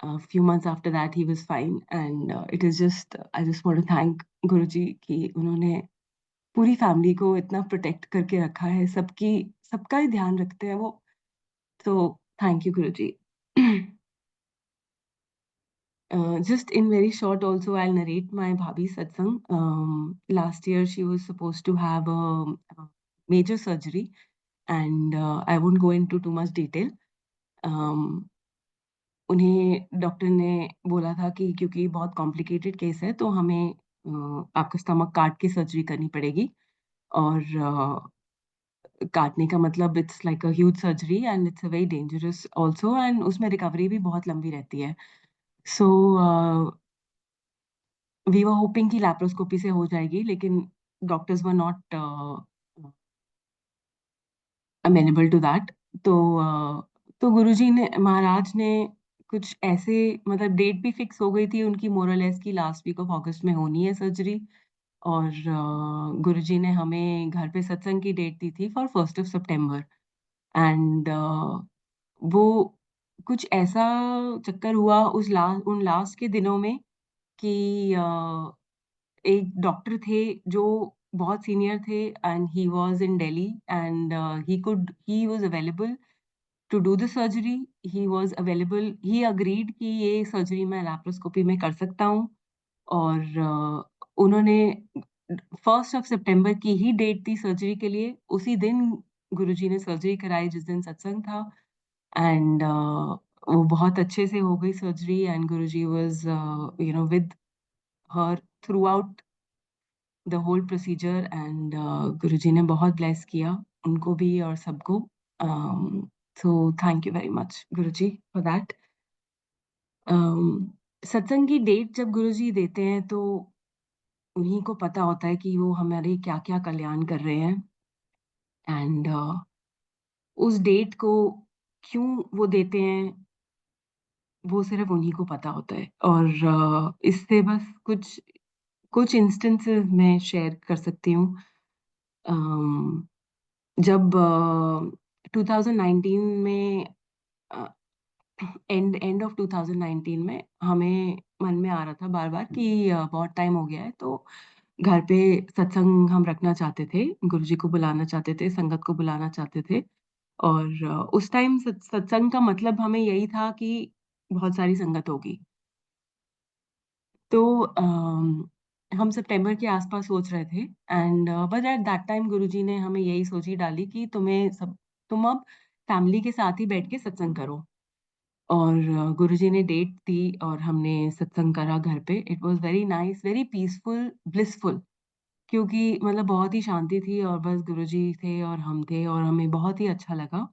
A few months after that he was fine and it is just I just want to thank गुरुजी कि उन्होंने पूरी फैमिली को इतना प्रोटेक्ट करके रखा है, सबका ही ध्यान रखते हैं वो, तो thank you Guruji. Just in very short also, I'll narrate my bhabhi's satsang. Last year she was supposed to have a major surgery and I won't go into too much detail. Um, उन्हें doctor ने बोला था कि क्योंकि बहुत complicated case है तो हमें आपका स्टमक काट के सर्जरी करनी पड़ेगी और काटने का मतलब it's like a huge surgery and it's a very dangerous also and उसमें रिकवरी भी बहुत लंबी रहती है। सो वी वर होपिंग कि लैप्रोस्कोपी से हो जाएगी लेकिन doctors were not amenable to that. तो तो गुरुजी ने महाराज ने कुछ ऐसे मतलब डेट भी फिक्स हो गई थी उनकी मोर और लेस कि लास्ट वीक ऑफ अगस्त में होनी है सर्जरी और गुरुजी ने हमें घर पे सत्संग की डेट दी थी for 1st of September and वो कुछ ऐसा चक्कर हुआ उन लास्ट के दिनों में कि एक डॉक्टर थे जो बहुत सीनियर थे and he was in Delhi and he was available to do the surgery. He was available, he agreed कि ये सर्जरी मैं लैप्रोस्कोपी में कर सकता हूँ और उन्होंने 1st ऑफ सितंबर की ही डेट दी सर्जरी के लिए। उसी दिन गुरुजी ने सर्जरी कराई जिस दिन सत्संग था एंड वो बहुत अच्छे से हो गई surgery and Guruji was with her throughout the whole procedure and Guruji ने बहुत ब्लेस किया उनको भी और सबको। So thank you very much Guruji for that. सत्संग की डेट जब गुरुजी देते हैं तो उन्हीं को पता होता है कि वो हमारे क्या-क्या कल्याण कर रहे हैं एंड उस डेट को क्यों वो देते हैं, वो सिर्फ़ उन्हीं को पता होता है और इससे बस कुछ कुछ इंस्टेंसेस मैं शेयर कर सकती हूँ। अम, जब 2019 में अ, एंड एंड ऑफ 2019 में हमें मन में आ रहा था बार-बार कि बहुत टाइम हो गया है तो घर पे सत्संग हम रखना चाहते थे, गुरुजी को बुलाना चाहते थे, संगत को बुलाना चाहते थे और उस टाइम सत्संग का मतलब हमें यही था कि बहुत सारी संगत होगी। तो हम सितंबर के आस-पास सोच रहे थे and but at that time Guruji ने हमें यही सोची डाली कि तुम अब फैमिली के साथ ही बैठ के सत्संग करो और गुरुजी ने डेट दी और हमने सत्संग करा घर पे। It was very nice, very peaceful, blissful क्योंकि मतलब बहुत ही शांति थी और बस गुरुजी थे और हम थे और हमें बहुत ही अच्छा लगा।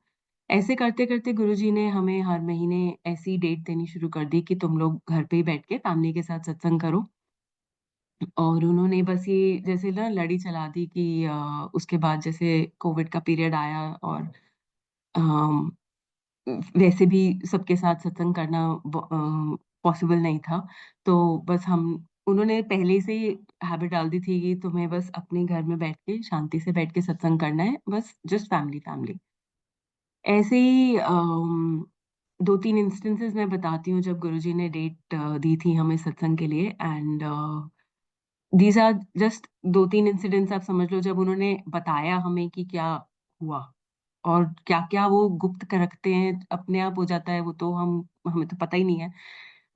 ऐसे करते-करते गुरुजी ने हमें हर महीने ऐसी डेट देनी शुरू कर दी कि तुम लोग घर पे ही बैठ के फैमिली के साथ सत्संग करो। और उन्होंने बस ये जैसे ना लड़ी चला दी कि उसके बाद जैसे कोविड का पीरियड आया और अम, वैसे भी सबके साथ सत्संग करना पॉसिबल नहीं था। तो बस हम उन्होंने पहले से ही हैबिट डाल दी थी कि तुम्हें बस अपने घर में बैठ के शांति से बैठ के सत्संग करना है, बस जस्ट फैमिली फैमिली। ऐसे ही 2-3 इंस्टेंसेस मैं बताती हूँ जब गुरुजी ने डेट दी थी हमें सत्संग के लिए and these are just 2-3 incidents आप समझ लो जब उन्होंने बताया हमें कि क्या हुआ और क्या-क्या वो गुप्त क रखते हैं, अपने आप हो जाता है वो तो हमें तो पता ही नहीं है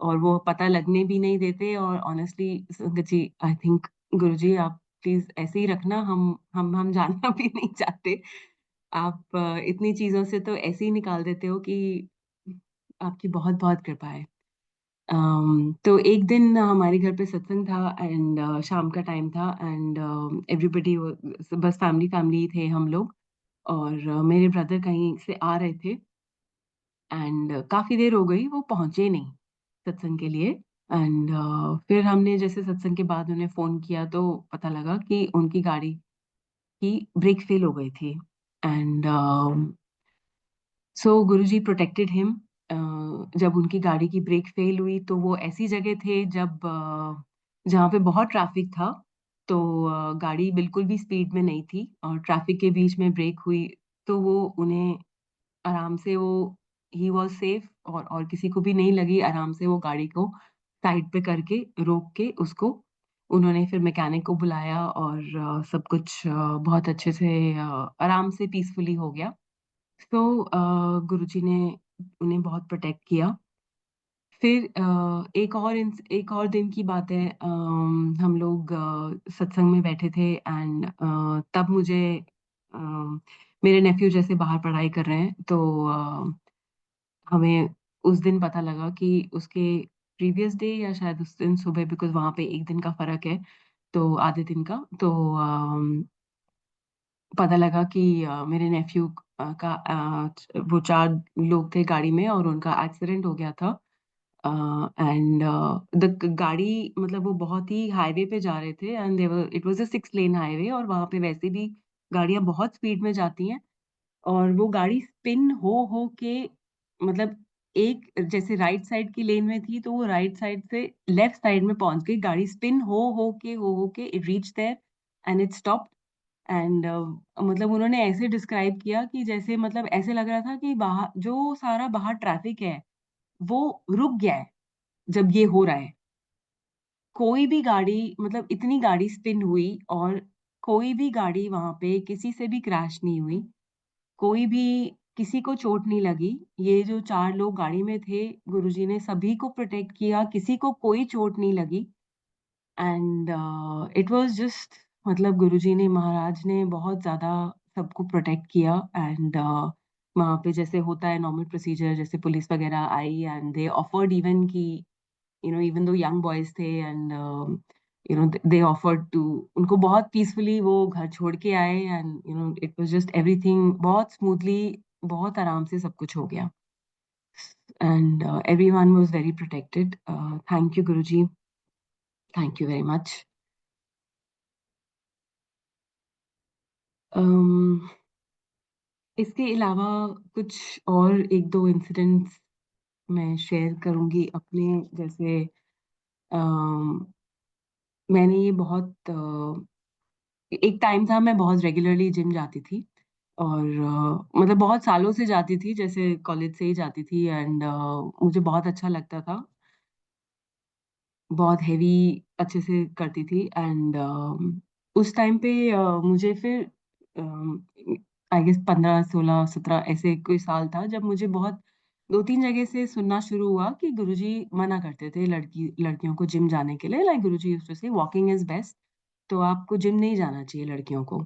और वो पता लगने भी नहीं देते और ऑनेस्टली संगत जी आई थिंक गुरुजी आप प्लीज़ ऐसे ही रखना हम जानना भी नहीं चाहते। आप इतनी चीज़ों से तो ऐसे ही निकाल देते हो कि आपकी बहुत-बहुत कृपा है। तो एक दिन हमारे घर पे सत्संग था एंड शाम का टाइम था एंड एवरीबॉडी बस फैमिली ही थे हम लोग और मेरे ब्रदर कहीं से आ रहे थे एंड काफ़ी देर हो गई वो पहुँचे नहीं सत्संग के लिए एंड फिर हमने जैसे सत्संग के बाद उन्हें फ़ोन किया तो पता लगा कि उनकी गाड़ी की ब्रेक फेल हो गई थी and so Guruji protected him जब उनकी गाड़ी की ब्रेक फेल हुई तो वो ऐसी जगह थे जब जहाँ पे बहुत ट्रैफिक था तो गाड़ी बिल्कुल भी स्पीड में नहीं थी और ट्रैफिक के बीच में ब्रेक हुई तो वो उन्हें आराम से वो ही वाज सेफ और किसी को भी नहीं लगी आराम से वो गाड़ी को साइड पे करके रोक के उसको उन्होंने फिर मैकेनिक को बुलाया और सब कुछ बहुत अच्छे से आराम से पीसफुली हो गया। तो गुरुजी ने उन्हें बहुत प्रोटेक्ट किया। फिर एक और दिन की बात है हम लोग सत्संग में बैठे थे एंड तब मुझे मेरे नेफ्यू जैसे बाहर पढ़ाई कर रहे हैं तो हमें उस दिन पता लगा कि उसके प्रीवियस डे या शायद उस दिन सुबह बिकॉज़ वहाँ पे 1 दिन का फ़र्क है, तो आधे दिन का तो पता लगा कि मेरे नेफ्यू का वो 4 लोग थे गाड़ी में और उनका एक्सीडेंट हो गया था। एंड द गाड़ी मतलब वो बहुत ही हाईवे पे जा रहे थे and it was a 6 lane highway और वहाँ पे वैसे भी गाड़ियाँ बहुत स्पीड में जाती हैं और वो गाड़ी स्पिन हो के मतलब एक जैसे राइट साइड की लेन में थी, तो वो राइट साइड से लेफ्ट साइड में पहुँच गई। गाड़ी स्पिन हो के it reached there and it stopped and मतलब उन्होंने ऐसे डिस्क्राइब किया कि जैसे मतलब ऐसे लग रहा था कि बाहर ट्रैफिक है, वो रुक गया है, जब ये हो रहा है। कोई भी गाड़ी मतलब इतनी गाड़ी स्पिन हुई और कोई भी गाड़ी वहाँ पे किसी से भी क्रैश नहीं हुई। कोई भी किसी को चोट नहीं लगी। ये जो 4 लोग गाड़ी में थे, गुरुजी ने सभी को प्रोटेक्ट किया, किसी को कोई चोट नहीं लगी एंड इट वाज़ जस्ट मतलब गुरुजी ने महाराज ने बहुत ज़्यादा सबको प्रोटेक्ट किया एंड वहाँ पे जैसे होता है नॉर्मल प्रोसीजर जैसे पुलिस वगैरह आई एंड दे ऑफर्ड इवन कि even though young boys थे and they offered to उनको बहुत पीसफुली वो घर छोड़ के आए and it was just everything बहुत स्मूथली बहुत आराम से सब कुछ हो गया and everyone was very protected thank you Guruji thank you very much इसके अलावा कुछ और एक दो इंसिडेंट्स मैं शेयर करूंगी अपने जैसे अम, मैंने ये बहुत एक टाइम था मैं बहुत रेगुलरली जिम जाती थी और मतलब बहुत सालों से जाती थी जैसे कॉलेज से ही जाती थी एंड मुझे बहुत अच्छा लगता था। बहुत हेवी अच्छे से करती थी एंड उस टाइम पे मुझे फिर आई गेस 15, 16, 17 ऐसे कोई साल था जब मुझे बहुत 2-3 जगह से सुनना शुरू हुआ कि गुरुजी मना करते थे लड़कियों को जिम जाने के लिए लाइक गुरुजी यूज्ड टू से वॉकिंग इज़ बेस्ट तो आपको जिम नहीं जाना चाहिए लड़कियों को।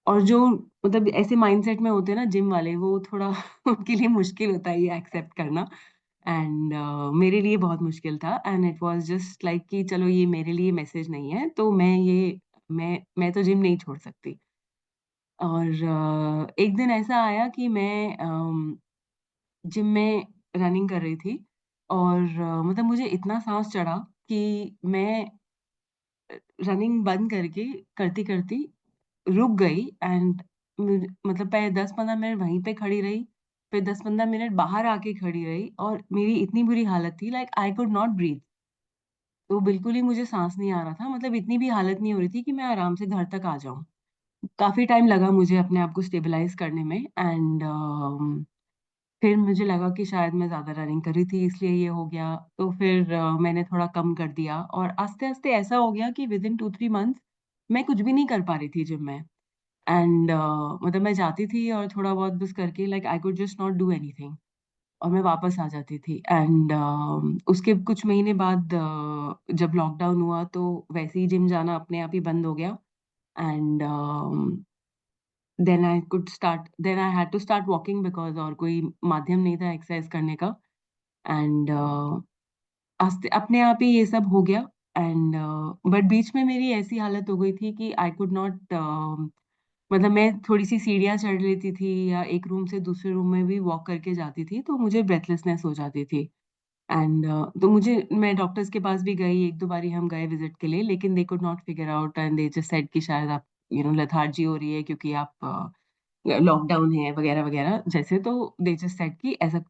और जो मतलब ऐसे माइंडसेट में होते हैं ना जिम वाले वो थोड़ा उनके लिए मुश्किल होता है ये एक्सेप्ट करना एंड मेरे लिए बहुत मुश्किल था and it was just like कि चलो ये मेरे लिए मैसेज नहीं है तो मैं तो जिम नहीं छोड़ सकती। और एक दिन ऐसा आया कि मैं जिम में रनिंग कर रही थी और मतलब मुझे इतना साँस चढ़ा कि मैं रनिंग बंद करके करती-करती रुक गई एंड मतलब पहले 10-15 मिनट वहीं पे खड़ी रही, फिर 10-15 मिनट बाहर आके खड़ी रही और मेरी इतनी बुरी हालत थी like I could not breathe. तो बिल्कुल ही मुझे साँस नहीं आ रहा था मतलब इतनी भी हालत नहीं हो रही थी कि मैं आराम से घर तक आ जाऊँ। काफ़ी टाइम लगा मुझे अपने आप को स्टेबलाइज़ करने में एंड फिर मुझे लगा कि शायद मैं ज़्यादा रनिंग कर रही थी इसलिए ये हो गया, तो फिर मैंने थोड़ा कम कर दिया और आस्ते-आस्ते ऐसा हो गया कि विदिन 2-3 मंथ्स मैं कुछ भी नहीं कर पा रही थी जिम में। एंड मतलब मैं जाती थी और थोड़ा बहुत बस करके like I could just not do anything और मैं वापस आ जाती थी। एंड उसके कुछ महीने बाद जब लॉकडाउन हुआ तो वैसे ही जिम जाना अपने आप ही बंद हो गया। And then I had to start walking because और कोई माध्यम नहीं था एक्सरसाइज करने का। एंड आस्ते अपने आप ही ये सब हो गया। एंड बट बीच में मेरी ऐसी हालत हो गई थी कि आई कुड नॉट मतलब मैं थोड़ी-सी सीढ़ियाँ चढ़ लेती थी या एक रूम से दूसरे रूम में भी वॉक करके जाती थी, तो मुझे ब्रेथलेसनेस हो जाती थी। एंड तो मुझे मैं डॉक्टर्स के पास भी गई, 1-2 बारी हम गए विज़िट के लिए, लेकिन they could not figure out and they just said कि शायद आप लेथार्जी हो रही है क्योंकि आप लॉकडाउन है वगैरह-वगैरह जैसे, तो दे जस्ट सेड कि ऐसा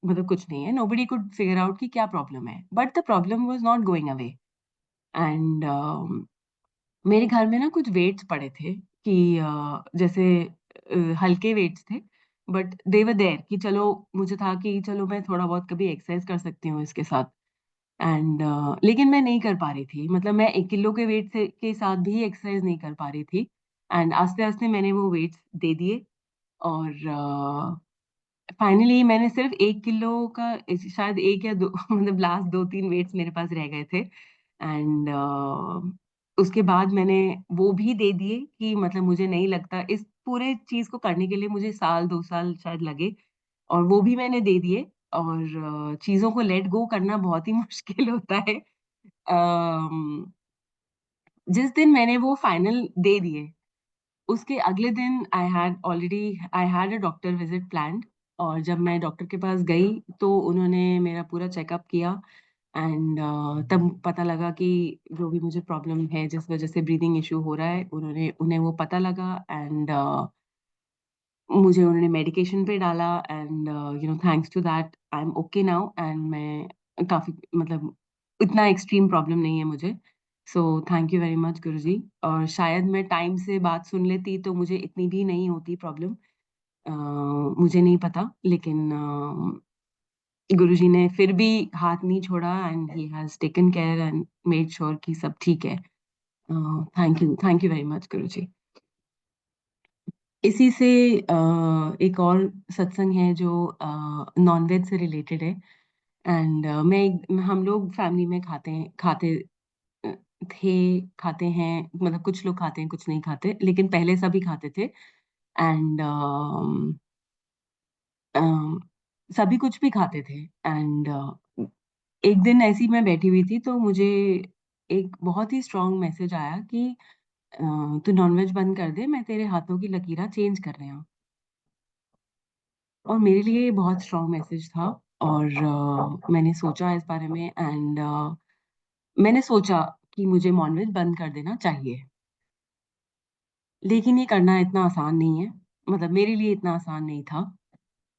मतलब कुछ नहीं है, नोबडी कुड फिगर आउट कि क्या प्रॉब्लम है। But the problem was not going away. And मेरे घर में ना कुछ वेट्स पड़े थे कि जैसे हल्के वेट्स थे, बट दे वर देयर कि चलो मुझे था कि चलो मैं थोड़ा बहुत कभी एक्सरसाइज कर सकती हूँ इसके साथ। एंड लेकिन मैं नहीं कर पा रही थी, मतलब मैं 1 किलो के वेट से के साथ भी एक्सरसाइज नहीं कर पा रही थी। एंड आस्ते-आस्ते मैंने वो वेट्स दे दिए और फाइनली मैंने सिर्फ 1 किलो का शायद 1 या 2 मतलब लास्ट 2-3 वेट्स मेरे पास रह गए थे। एंड उसके बाद मैंने वो भी दे दिए कि मतलब मुझे नहीं लगता इस पूरे चीज़ को करने के लिए मुझे साल 2 साल शायद लगे और वो भी मैंने दे दिए। और चीज़ों को लेट गो करना बहुत ही मुश्किल होता है। अम, जिस दिन मैंने वो फाइनल दे दिए उसके अगले दिन I had a doctor visit planned. और जब मैं डॉक्टर के पास गई, तो उन्होंने मेरा पूरा चेकअप किया। एंड तब पता लगा कि जो भी मुझे प्रॉब्लम है, जिस वज़ह से ब्रीथिंग इश्यू हो रहा है, उन्हें वो पता लगा। एंड मुझे उन्होंने मेडिकेशन पे डाला। And thanks to that I am okay now and मैं काफ़ी मतलब इतना एक्सट्रीम प्रॉब्लम नहीं है मुझे। So thank you very much Guruji. और शायद मैं टाइम से बात सुन लेती तो मुझे इतनी भी नहीं होती प्रॉब्लम। अ, मुझे नहीं पता, लेकिन गुरुजी ने फिर भी हाथ नहीं छोड़ा and he has taken care and made sure कि सब ठीक है। थैंक यू वेरी मच गुरुजी। इसी से एक और सत्संग है जो नॉन-वेज से रिलेटेड है। एंड हम लोग फैमिली में अ, खाते हैं, मतलब कुछ लोग खाते हैं, कुछ नहीं खाते, लेकिन पहले सभी खाते थे। एंड अम, सभी कुछ भी खाते थे। एंड एक दिन ऐसी मैं बैठी हुई थी तो मुझे एक बहुत ही स्ट्रॉन्ग मैसेज आया कि अ, "तू नॉन-वेज बंद कर दे, मैं तेरे हाथों की लकीरें चेंज कर रहे हूँ।" और मेरे लिए ये बहुत स्ट्रॉन्ग मैसेज था। और मैंने सोचा इस बारे में। एंड मैंने सोचा कि मुझे नॉनवेज बंद कर देना चाहिए। लेकिन ये करना इतना आसान नहीं है, मतलब मेरे लिए इतना आसान नहीं था।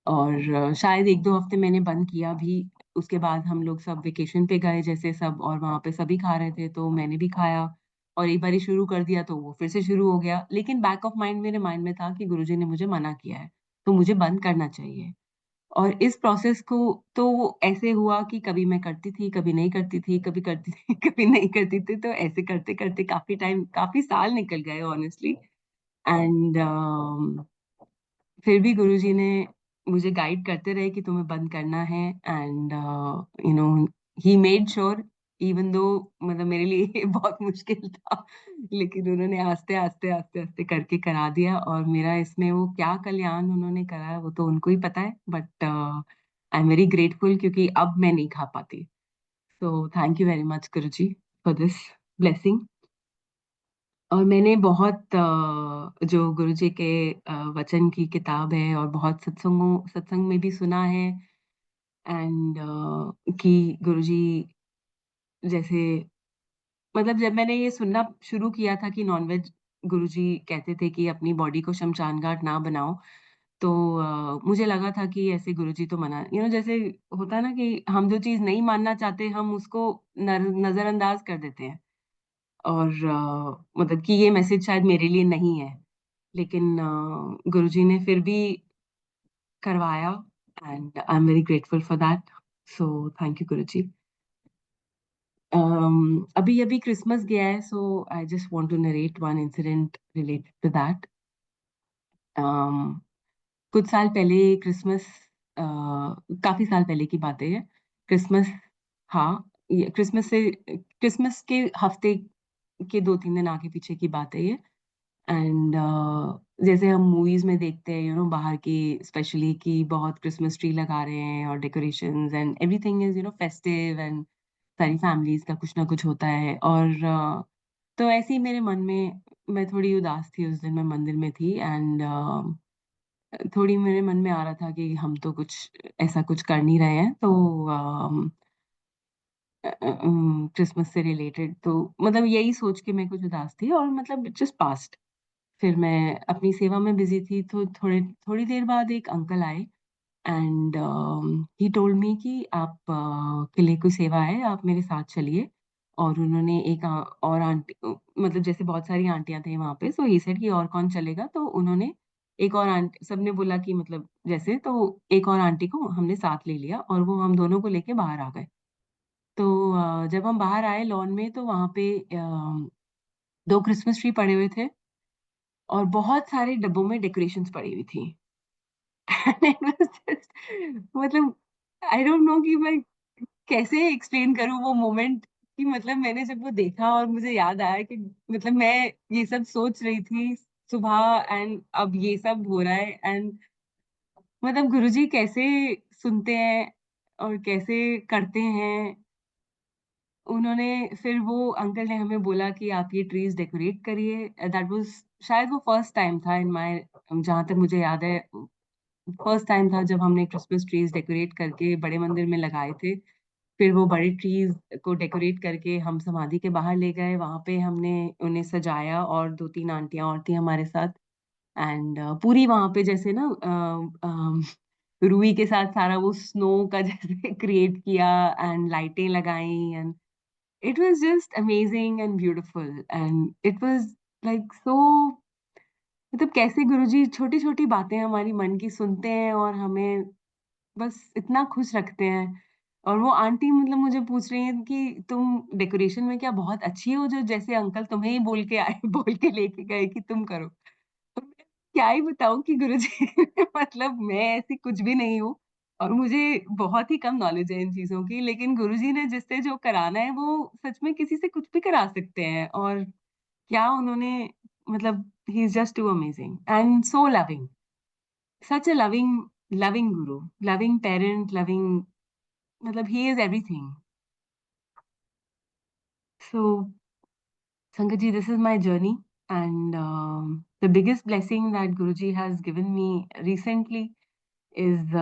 और शायद 1-2 हफ्ते मैंने बंद किया भी, उसके बाद हम लोग सब वेकेशन पे गए जैसे सब, और वहाँ पे सभी खा रहे थे तो मैंने भी खाया और एक बारी शुरू कर दिया तो वो फिर से शुरू हो गया। लेकिन बैक ऑफ माइंड मेरे माइंड में था कि गुरुजी ने मुझे मना किया है, तो मुझे बंद करना चाहिए। और इस प्रोसेस को तो ऐसे हुआ कि कभी मैं करती थी, कभी नहीं करती थी, कभी करती थी, कभी नहीं करती थी, तो ऐसे करते-करते काफ़ी साल निकल गए ऑनेस्टली। एंड फिर भी गुरुजी ने मुझे गाइड करते रहे कि तुम्हें बंद करना है। And you know he made sure, even though मतलब मेरे लिए ये बहुत मुश्किल था, लेकिन उन्होंने आस्ते-आस्ते करके करा दिया। और मेरा इसमें वो क्या कल्याण उन्होंने करा है वो तो उनको ही पता है, but I am very grateful क्योंकि अब मैं नहीं खा पाती। सो thank you very much Guruji for this blessing. और मैंने बहुत जो गुरुजी के वचन की किताब है और बहुत सत्संग में भी सुना है। एंड कि गुरुजी जैसे मतलब जब मैंने ये सुनना शुरू किया था कि नॉनवेज, गुरुजी कहते थे कि अपनी बॉडी को शमशान घाट ना बनाओ, तो मुझे लगा था कि ऐसे गुरुजी तो मना जैसे होता है ना कि हम जो चीज़ नहीं मानना चाहते हम उसको नज़रअंदाज कर देते हैं। और मतलब कि ये मैसेज शायद मेरे लिए नहीं है। लेकिन गुरुजी ने फिर भी करवाया। and I'm very grateful for that. So thank you, Guruji. अभी अभी क्रिसमस गया है, so I just want to narrate one incident related to that. कुछ साल पहले क्रिसमस, काफी साल पहले की बात है ये। क्रिसमस, हाँ, ये क्रिसमस के हफ्ते के 2-3 दिन आगे पीछे की बात है ये। एंड जैसे हम मूवीज में देखते हैं, बाहर की स्पेशली, कि बहुत क्रिसमस ट्री लगा रहे हैं और decorations and everything is festive, and सारी फैमिलीज का कुछ ना कुछ होता है। और तो ऐसे ही मेरे मन में, मैं थोड़ी उदास थी उस दिन, मैं मंदिर में थी, एंड थोड़ी मेरे मन में आ रहा था कि हम तो कुछ ऐसा कुछ कर नहीं रहे हैं, तो क्रिसमस से रिलेटेड, तो मतलब यही सोच के मैं कुछ उदास थी, और मतलब जस्ट पास्ट। फिर मैं अपनी सेवा में बिजी थी, तो थोड़ी देर बाद एक अंकल आए, एंड ही टोल्ड मी कि आप किले की सेवा है, आप मेरे साथ चलिए। और उन्होंने एक और आंटी, मतलब जैसे बहुत सारी आंटियां थी वहां पे, सो ही सेड कि और कौन चलेगा, तो उन्होंने एक और आंटी, सबने बोला कि मतलब जैसे, तो एक और आंटी को हमने साथ ले लिया, और वो हम दोनों को लेके बाहर आ गए। तो जब हम बाहर आए लॉन में, तो वहां पे 2 क्रिसमस ट्री पड़े हुए थे, और बहुत सारे डब्बों में डेकोरेशंस पड़ी हुई थी। And it was just, मतलब आई डोंट नो कि मैं कैसे एक्सप्लेन करूँ वो मोमेंट, कि मतलब मैंने जब वो देखा और मुझे याद आया कि मतलब मैं ये सब सोच रही थी सुबह, एंड अब ये सब हो रहा है, एंड मतलब गुरुजी कैसे सुनते हैं और कैसे करते हैं। उन्होंने फिर वो अंकल ने हमें बोला कि आप ये ट्रीज डेकोरेट करिए। दैट वाज शायद वो फर्स्ट टाइम था इन माय, जहाँ तक मुझे याद है, फर्स्ट टाइम था जब हमने क्रिसमस ट्रीज डेकोरेट करके बड़े मंदिर में लगाए थे। फिर वो बड़े ट्रीज को डेकोरेट करके हम समाधि के बाहर ले गए, वहां पे हमने उन्हें सजाया, और 2-3 आंटियां और थी हमारे साथ। एंड पूरी वहां पे जैसे ना, रुई के साथ सारा वो स्नो का जैसे क्रिएट किया, एंड लाइटें लगाई, and it was just amazing and beautiful, and it was like so, मतलब कैसे गुरुजी छोटी छोटी बातें हमारी मन की सुनते हैं और हमें बस इतना खुश रखते हैं। और वो आंटी मतलब मुझे पूछ रही है कि तुम डेकोरेशन में क्या बहुत अच्छी हो, जो जैसे अंकल तुम्हें ही बोल के आए, बोल के लेके गए कि तुम करो। तो मैं क्या ही बताऊं कि गुरुजी मतलब मैं ऐसी कुछ भी नहीं हूँ, और मुझे बहुत ही कम नॉलेज है इन चीजों की, लेकिन गुरुजी ने जिससे जो कराना है वो सच में किसी से कुछ भी करा सकते हैं। और क्या उन्होंने, मतलब he is just too amazing and so loving, such a loving guru, loving parent, loving, matlab he is everything. So Sangat ji, this is my journey, and the biggest blessing that Guruji has given me recently is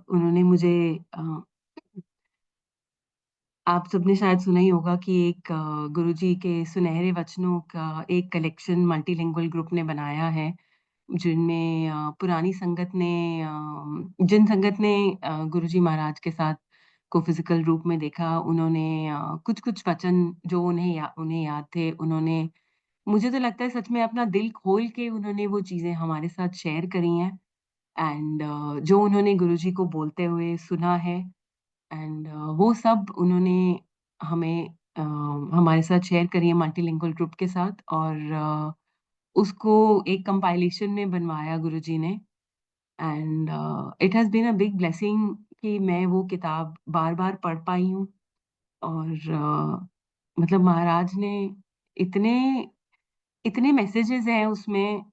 उन्होंने मुझे, आप सबने शायद सुना ही होगा कि एक गुरुजी के सुनहरे वचनों का एक कलेक्शन मल्टीलिंगुअल ग्रुप ने बनाया है, जिनमें पुरानी संगत ने, जिन संगत ने गुरुजी महाराज के साथ को फिजिकल रूप में देखा, उन्होंने कुछ-कुछ वचन जो उन्हें याद थे, उन्होंने, मुझे तो लगता है सच में अपना दिल खोल के उन्होंने वो चीज़ें हमारे साथ शेयर करी हैं। एंड जो उन्होंने गुरुजी को बोलते हुए सुना है, एंड वो सब उन्होंने हमें, हमारे साथ शेयर करी है मल्टीलिंगुअल ग्रुप के साथ, और उसको एक कंपाइलेशन में बनवाया गुरुजी ने। And it has been a big blessing कि मैं वो किताब बार-बार पढ़ पाई हूँ। और मतलब महाराज ने इतने इतने मैसेजेस हैं उसमें,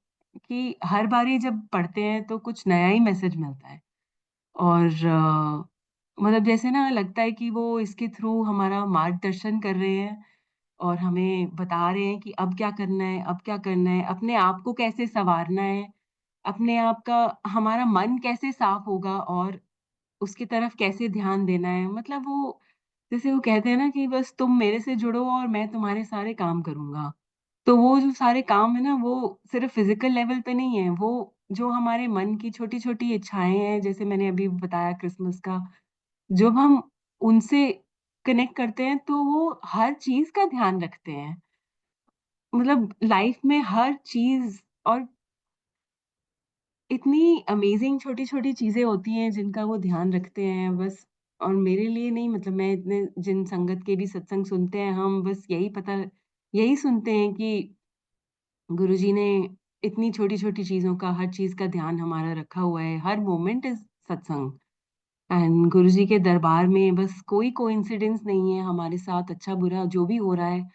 कि हर बारी जब पढ़ते हैं तो कुछ नया ही मैसेज मिलता है। और मतलब जैसे ना लगता है कि वो इसके थ्रू हमारा मार्गदर्शन कर रहे हैं, और हमें बता रहे हैं कि अब क्या करना है, अब क्या करना है, अपने आप को कैसे सँवारना है, अपने आप का, हमारा मन कैसे साफ होगा, और उसकी तरफ कैसे ध्यान देना है। मतलब वो, जैसे वो कहते हैं ना कि बस तुम मेरे से जुड़ो और मैं तुम्हारे सारे काम करूँगा। तो वो जो सारे काम है ना, वो सिर्फ़ फ़िज़िकल लेवल पे नहीं है, वो जो हमारे मन की छोटी-छोटी इच्छाएँ हैं, जैसे मैंने अभी बताया क्रिसमस का, जब हम उनसे कनेक्ट करते हैं, तो वो हर चीज़ का ध्यान रखते हैं। मतलब लाइफ़ में हर चीज़, और इतनी अमेजिंग छोटी-छोटी चीज़ें होती हैं जिनका वो ध्यान रखते हैं बस। और मेरे लिए नहीं, मतलब मैं इतने जिन संगत के भी सत्संग सुनते हैं हम बस यही सुनते हैं कि गुरुजी ने इतनी छोटी-छोटी चीज़ों का, हर चीज़ का ध्यान हमारा रखा हुआ है। हर मोमेंट इज़ सत्संग। एंड गुरुजी के दरबार में बस कोई कोइंसिडेंस नहीं है हमारे साथ, अच्छा-बुरा जो भी हो रहा है,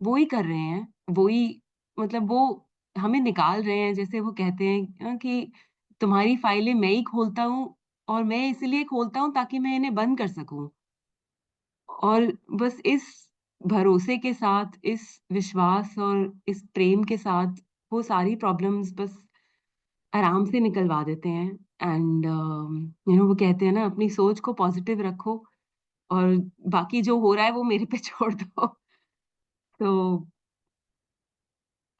वो ही कर रहे हैं। वो ही, मतलब वो हमें निकाल रहे हैं। जैसे वो कहते हैं कि तुम्हारी फाइलें मैं ही खोलता हूँ और मैं इसलिए खोलता हूँ ताकि मैं इन्हें बंद कर सकूँ। और बस इस भरोसे के साथ, इस विश्वास और इस प्रेम के साथ वो सारी प्रॉब्लम्स बस आराम से निकलवा देते हैं। एंड वो कहते हैं ना, अपनी सोच को पॉजिटिव रखो और बाकी जो हो रहा है वो मेरे पे छोड़ दो। तो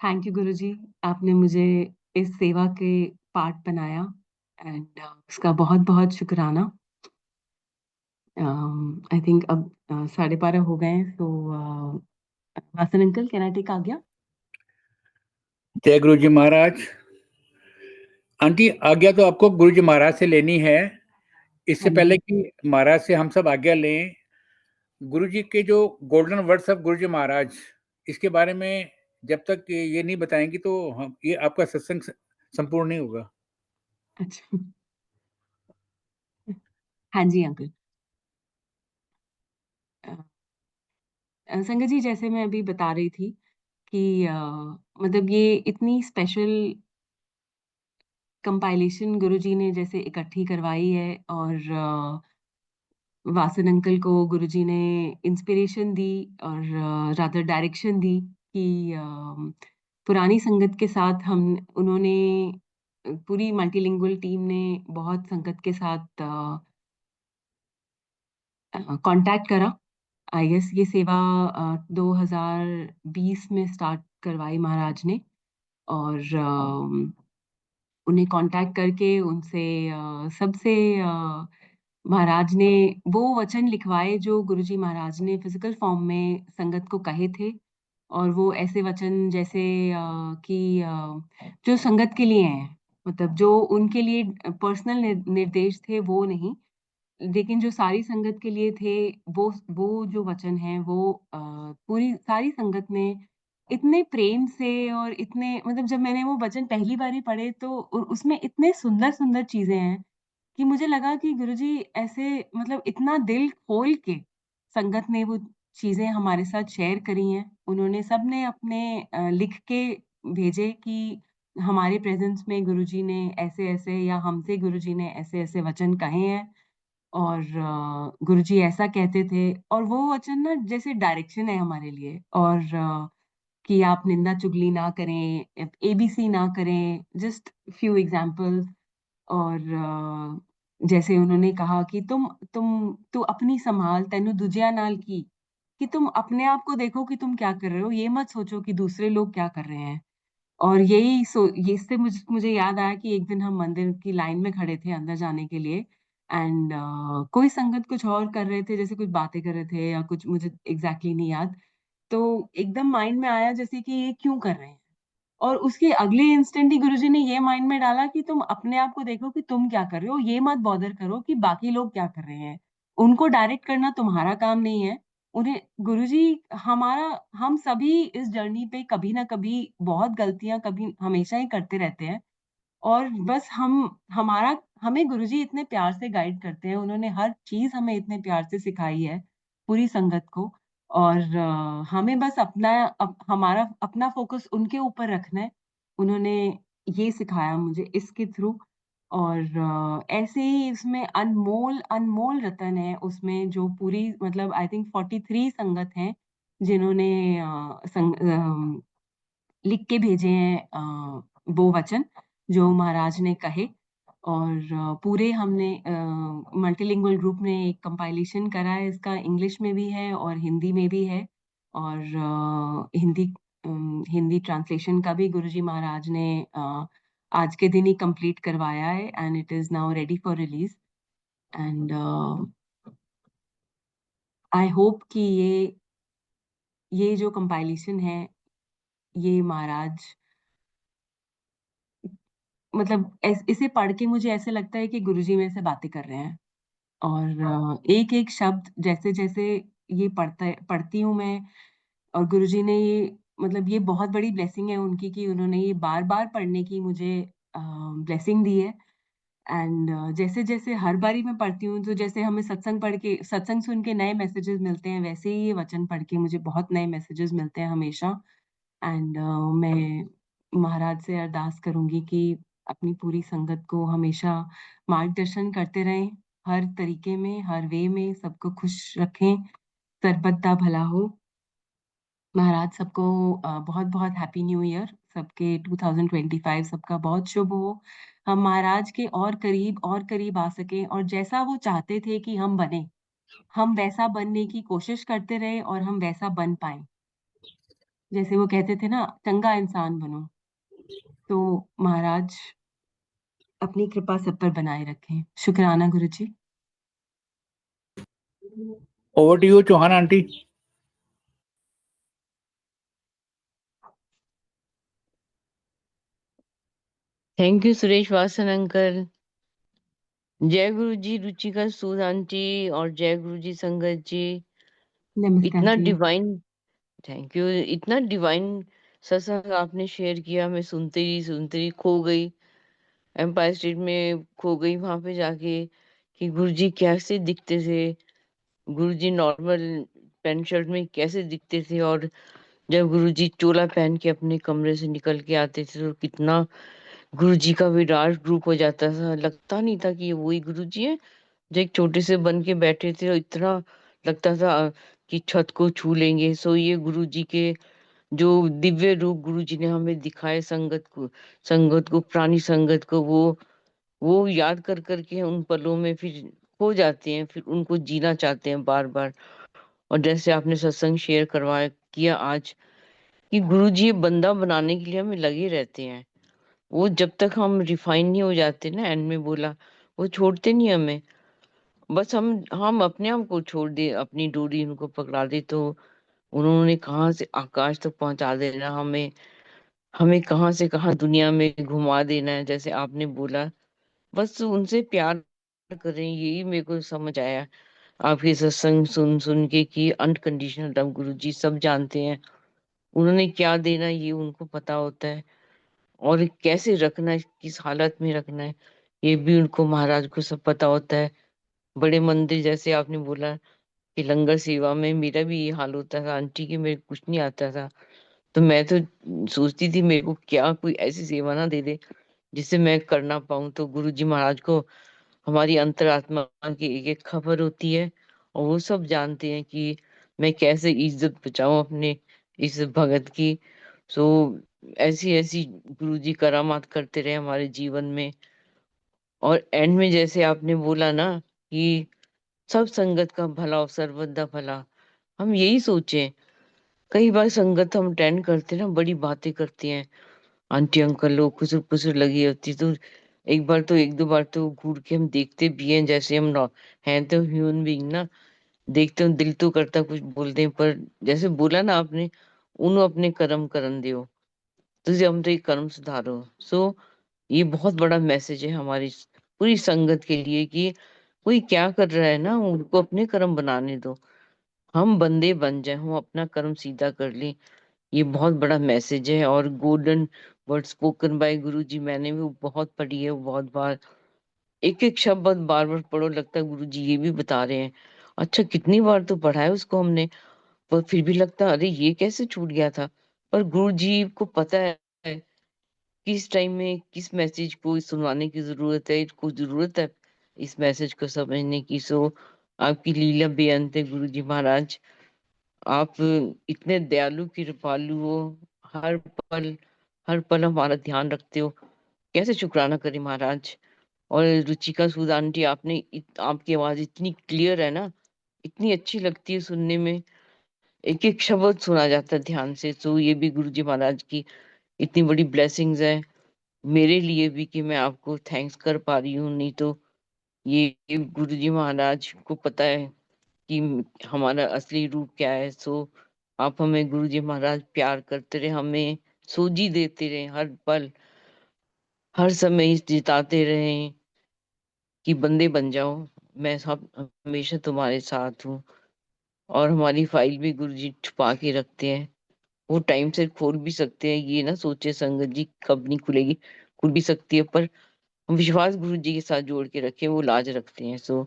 थैंक यू गुरुजी, आपने मुझे इस सेवा के पार्ट बनाया। एंड उसका बहुत-बहुत शुकराना। आई थिंक अब 12:30 हो गए हैं, तो Vasan uncle, can I take आज्ञा? जय गुरु जी महाराज। आंटी, आज्ञा तो आपको गुरु जी महाराज से लेनी है। इससे हाँ पहले जी। कि महाराज से हम सब आज्ञा लें, गुरु जी के जो गोल्डन वर्ड्स ऑफ गुरु जी महाराज, इसके बारे में जब तक ये नहीं बताएंगी तो हम ये आपका सत्संग संपूर्ण नहीं होगा। अच्छा। हाँ जी अंकल। अ संगत जी, जैसे मैं अभी बता रही थी कि मतलब ये इतनी स्पेशल कंपाइलेशन गुरुजी ने जैसे इकट्ठी करवाई है। और वासन अंकल को गुरुजी ने इंस्पिरेशन दी और रादर डायरेक्शन दी कि पुरानी संगत के साथ हम उन्होंने पूरी मल्टीलिंगुअल टीम ने बहुत संगत के साथ कांटेक्ट करा। आई गेस ये सेवा 2020 में स्टार्ट करवाई महाराज ने। और उन्हें कांटेक्ट करके उनसे सबसे महाराज ने वो वचन लिखवाए जो गुरुजी महाराज ने फिजिकल फॉर्म में संगत को कहे थे। और वो ऐसे वचन जैसे कि जो संगत के लिए हैं, मतलब जो उनके लिए पर्सनल निर्देश थे वो नहीं, लेकिन जो सारी संगत के लिए थे, वो जो वचन हैं वो पूरी सारी संगत ने इतने प्रेम से और इतने, मतलब जब मैंने वो वचन पहली बारी पढ़े तो उसमें इतने सुंदर-सुंदर चीज़ें हैं कि मुझे लगा कि गुरुजी ऐसे, मतलब इतना दिल खोल के संगत ने वो चीज़ें हमारे साथ शेयर करी हैं। उन्होंने सबने अपने लिख के भेजे कि हमारे प्रेज़ेंस में गुरुजी ने ऐसे-ऐसे, या हमसे गुरुजी ने ऐसे-ऐसे वचन कहे हैं। और गुरुजी ऐसा कहते थे। और वो वचन ना जैसे डायरेक्शन है हमारे लिए। और कि आप निंदा चुगली ना करें, एबीसी ना करें, जस्ट फ्यू एग्जांपल्स। और जैसे उन्होंने कहा कि तू अपनी संभाल, तैनू दूजिया नाल की, कि तुम अपने आप को देखो कि तुम क्या कर रहे हो, ये मत सोचो कि दूसरे लोग क्या कर रहे हैं। और ये इससे मुझे याद आया कि एक दिन हम मंदिर की लाइन में खड़े थे अंदर जाने के लिए। एंड कोई संगत कुछ और कर रहे थे, जैसे कुछ बातें कर रहे थे या कुछ, मुझे एग्ज़ैक्टली नहीं याद। तो एकदम माइंड में आया जैसे कि ये क्यों कर रहे हैं? और उसके अगले इंस्टेंट ही गुरुजी ने ये माइंड में डाला कि तुम अपने आप को देखो कि तुम क्या कर रहे हो, ये मत बॉदर करो कि बाकी लोग क्या कर रहे हैं। उनको डायरेक्ट करना तुम्हारा काम नहीं है। उन्हें गुरुजी, हमारा हम सभी इस जर्नी पे कभी ना कभी बहुत गलतियाँ कभी हमेशा ही करते रहते हैं। और बस हमें गुरुजी इतने प्यार से गाइड करते हैं, उन्होंने हर चीज़ हमें इतने प्यार से सिखाई है, पूरी संगत को। और हमें बस हमारा अपना फ़ोकस उनके ऊपर रखना है। उन्होंने ये सिखाया मुझे इसके थ्रू। और ऐसे ही इसमें अनमोल रतन है उसमें, जो पूरी, मतलब आई थिंक 43 संगत हैं, जिन्होंने लिख के भेजे हैं वो वचन जो महाराज ने कहे। और पूरे हमने मल्टीलिंगुअल ग्रुप ने एक कंपाइलेशन करा है इसका, इंग्लिश में भी है और हिंदी में भी है। और हिंदी ट्रांसलेशन का भी गुरुजी महाराज ने आज के दिन ही कंप्लीट करवाया है। And it is now ready for release. And I hope कि ये जो कंपाइलेशन है, ये महाराज मतलब इसे पढ़ के मुझे ऐसे लगता है कि गुरुजी मेरे से बातें कर रहे हैं। और एक एक शब्द जैसे जैसे ये पढ़ती हूँ मैं, और गुरुजी ने ये मतलब ये बहुत बड़ी ब्लेसिंग है उनकी कि उन्होंने ये बार बार पढ़ने की मुझे ब्लेसिंग दी है। एंड जैसे जैसे हर बारी मैं पढ़ती हूँ, तो जैसे हमें सत्संग सुन के नए मैसेजेस मिलते हैं, वैसे ही ये वचन पढ़ के मुझे बहुत नए मैसेजेस मिलते हैं हमेशा। एंड मैं महाराज से अरदास करूंगी कि अपनी पूरी संगत को हमेशा मार्गदर्शन करते रहें, हर तरीके में, हर वे में सबको खुश रखें, सर्बदा भला हो। महाराज सबको बहुत बहुत हैप्पी न्यू ईयर, सबके 2025 सबका बहुत शुभ हो। हम महाराज के और करीब आ सकें, और जैसा वो चाहते थे कि हम बने, हम वैसा बनने की कोशिश करते रहे और हम वैसा बन पाए। जैसे वो कहते थे ना, चंगा इंसान बनो। तो महाराज अपनी कृपा सब पर बनाए रखें। शुक्राना Guruji. Over to you Chauhan aunty. Thank you Suresh Vasan uncle. जय गुरु जी रुचिका सूद आंटी और जय गुरु जी संगत जी। नमस्कार इतना जी। डिवाइन, थैंक यू, इतना डिवाइन सत्संग आपने शेयर किया। मैं सुनते ही खो गई, एम्पायर स्टेट में खो गई वहां पे जाके कि गुरु जी कैसे दिखते थे, गुरु जी नॉर्मल पैंट शर्ट में कैसे दिखते थे, और जब गुरु जी चोला पहन के अपने कमरे से निकल के आते थे तो कितना गुरु जी का विराट रूप हो जाता था। लगता नहीं था कि ये वही गुरु जी है जो एक छोटे से बन के बैठे थे, और इतना लगता था कि छत को छू लेंगे। सो ये गुरु जी के जो दिव्य रूप गुरु जी ने हमें दिखाए, संगत को पुरानी संगत को, वो याद कर करके उन पलों में फिर खो जाते हैं, फिर उनको जीना चाहते हैं बार बार। और जैसे आपने सत्संग शेयर करवाया किया आज कि गुरु जी बंदा बनाने के लिए हमें लगे रहते हैं। वो जब तक हम रिफाइन नहीं हो जाते ना, एंड में बोला, वो छोड़ते नहीं हमें। बस हम अपने आप को छोड़ दे, अपनी डोरी उनको पकड़ा दे, तो उन्होंने कहाँ से आकाश तक पहुंचा देना हमें, हमें कहाँ से कहाँ दुनिया में घुमा देना है, जैसे आपने बोला। बस उनसे प्यार करें, यही मेरे को समझ आया आपके सत्संग सुन सुन के कि अनकंडीशनल लव गुरु जी सब जानते हैं, उन्होंने क्या देना ये उनको पता होता है, और कैसे रखना है, किस हालत में रखना है, ये भी उनको महाराज को सब पता होता है। बड़े मंदिर जैसे आपने बोला कि लंगर सेवा में मेरा भी ये हाल होता था आंटी, कि मेरे कुछ नहीं आता था, तो मैं तो सोचती थी मेरे को क्या कोई ऐसी सेवा ना दे दे जिससे मैं कर ना पाऊं। तो गुरु जी महाराज को हमारी अंतरात्मा की एक एक खबर होती है, और वो सब जानते हैं कि मैं कैसे इज्जत बचाऊं अपने इस भगत की। सो ऐसी ऐसी गुरु जी करामात करते रहे हमारे जीवन में। और एंड में जैसे आपने बोला ना कि सब संगत का भला और सर्वदा भला, हम यही सोचें। कई बार संगत हम अटेंड करते हैं ना, बड़ी बातें करते हैं, आंटी अंकल लोग खुसर पुसर लगी होती, तो एक दो बार तो घूर के हम देखते भी हैं, जैसे हम हैं तो ह्यूमन बीइंग ना, देखते हो दिल तो करता कुछ बोल दें, पर जैसे बोला ना आपने, उन्हों अपने कर्म करन दियो, तुझे हमरे कर्म सुधारो। सो ये बहुत बड़ा मैसेज है हमारी पूरी संगत के लिए कि कोई क्या कर रहा है ना, उनको अपने कर्म बनाने दो, हम बंदे बन जाए, हम अपना कर्म सीधा कर लें। ये बहुत बड़ा मैसेज है। और गोल्डन वर्ड स्पोकन बाय गुरु जी, मैंने भी वो बहुत पढ़ी है, वो बहुत बार, एक एक शब्द बार बार पढ़ो, लगता है गुरु जी ये भी बता रहे हैं। अच्छा कितनी बार तो पढ़ा है उसको हमने, पर फिर भी लगता है अरे ये कैसे छूट गया था। पर गुरु जी को पता है किस टाइम में किस मैसेज को सुनवाने की जरूरत है, इसको जरूरत है इस मैसेज को समझने की। सो आपकी लीला बेअंत है गुरु जी महाराज, आप इतने दयालु कृपालु हो, हर पल हर पल हमारा ध्यान रखते हो, कैसे शुक्राना करें महाराज। और रुचिका सूद आंटी, आपकी आवाज इतनी क्लियर है ना, इतनी अच्छी लगती है सुनने में, एक एक शब्द सुना जाता है ध्यान से। तो ये भी गुरु जी महाराज की इतनी बड़ी ब्लेसिंग्स है मेरे लिए भी कि मैं आपको थैंक्स कर पा रही हूँ। नहीं तो ये गुरु जी महाराज को पता है कि हमारा असली रूप क्या है। सो आप हमें गुरु जी महाराज प्यार करते रहे, हमें सोजी देते रहे, हर समय जिताते रहें कि बंदे बन जाओ, मैं सब हमेशा तुम्हारे साथ हूँ। और हमारी फाइल भी गुरुजी छुपा के रखते हैं, वो टाइम से खोल भी सकते हैं, ये ना सोचे संगत जी कब नहीं खुलेगी, खुल भी सकती है, पर हम विश्वास गुरुजी के साथ जोड़ के रखें, वो लाज रखते हैं। सो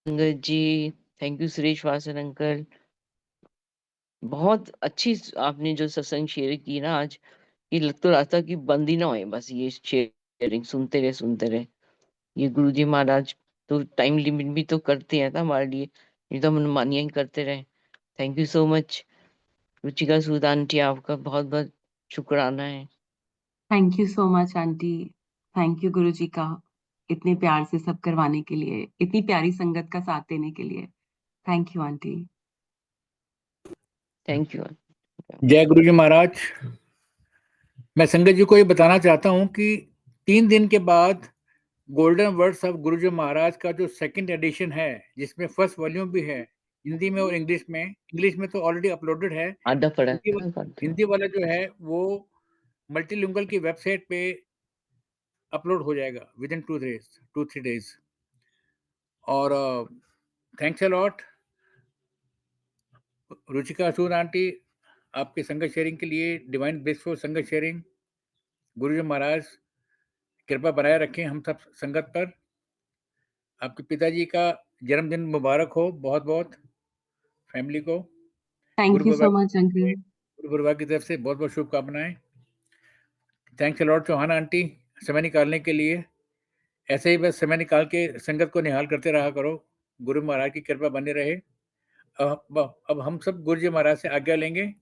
संगत जी, thank you Suresh Vasan uncle, बहुत अच्छी आपने जो सत्संग शेयर की ना आज, ये लग तो रहा था कि बंद ही ना होए, बस ये शेयरिंग सुनते रहे। ये गुरुजी महाराज तो टाइम लिमिट भी तो करते हैं ना हमारे लिए, ये तो मनमानियां ही करते रहे। Thank you so much Ruchika Sood aunty, आपका बहुत बहुत शुक्राना है। Thank you so much aunty. Thank you Guruji का, इतने प्यार से सब करवाने के लिए, इतनी प्यारी संगत का साथ देने के लिए। Thank you aunty. Thank you. जय गुरु जी महाराज। मैं संगत जी को ये बताना चाहता हूँ कि 3 दिन के बाद गोल्डन वर्ड्स ऑफ गुरु जी महाराज का जो सेकंड एडिशन है, जिसमें फर्स्ट वॉल्यूम भी है हिंदी में और इंग्लिश में। इंग्लिश में तो ऑलरेडी अपलोडेड है, आधा पड़ा हिंदी वाला जो है वो मल्टीलिंगुअल की वेबसाइट पे अपलोड हो जाएगा विद इन 2-3 डेज। और thanks a lot Ruchika Sood aunty, आपके संगत शेयरिंग के लिए, डिवाइन ब्लिस फॉर संगत शेयरिंग। गुरु जी महाराज कृपा बनाए रखें हम सब संगत पर। आपके पिताजी का जन्मदिन मुबारक हो बहुत बहुत, फैमिली को। Thank you so much uncle. गुरु परिवार की तरफ से बहुत बहुत शुभकामनाएं। थैंक्स लॉर्ड चौहान आंटी, समय निकालने के लिए। ऐसे ही बस समय निकाल के संगत को निहाल करते रहा करो, गुरु महाराज की कृपा बनी रहे। अब हम सब गुरु जी महाराज से आज्ञा लेंगे।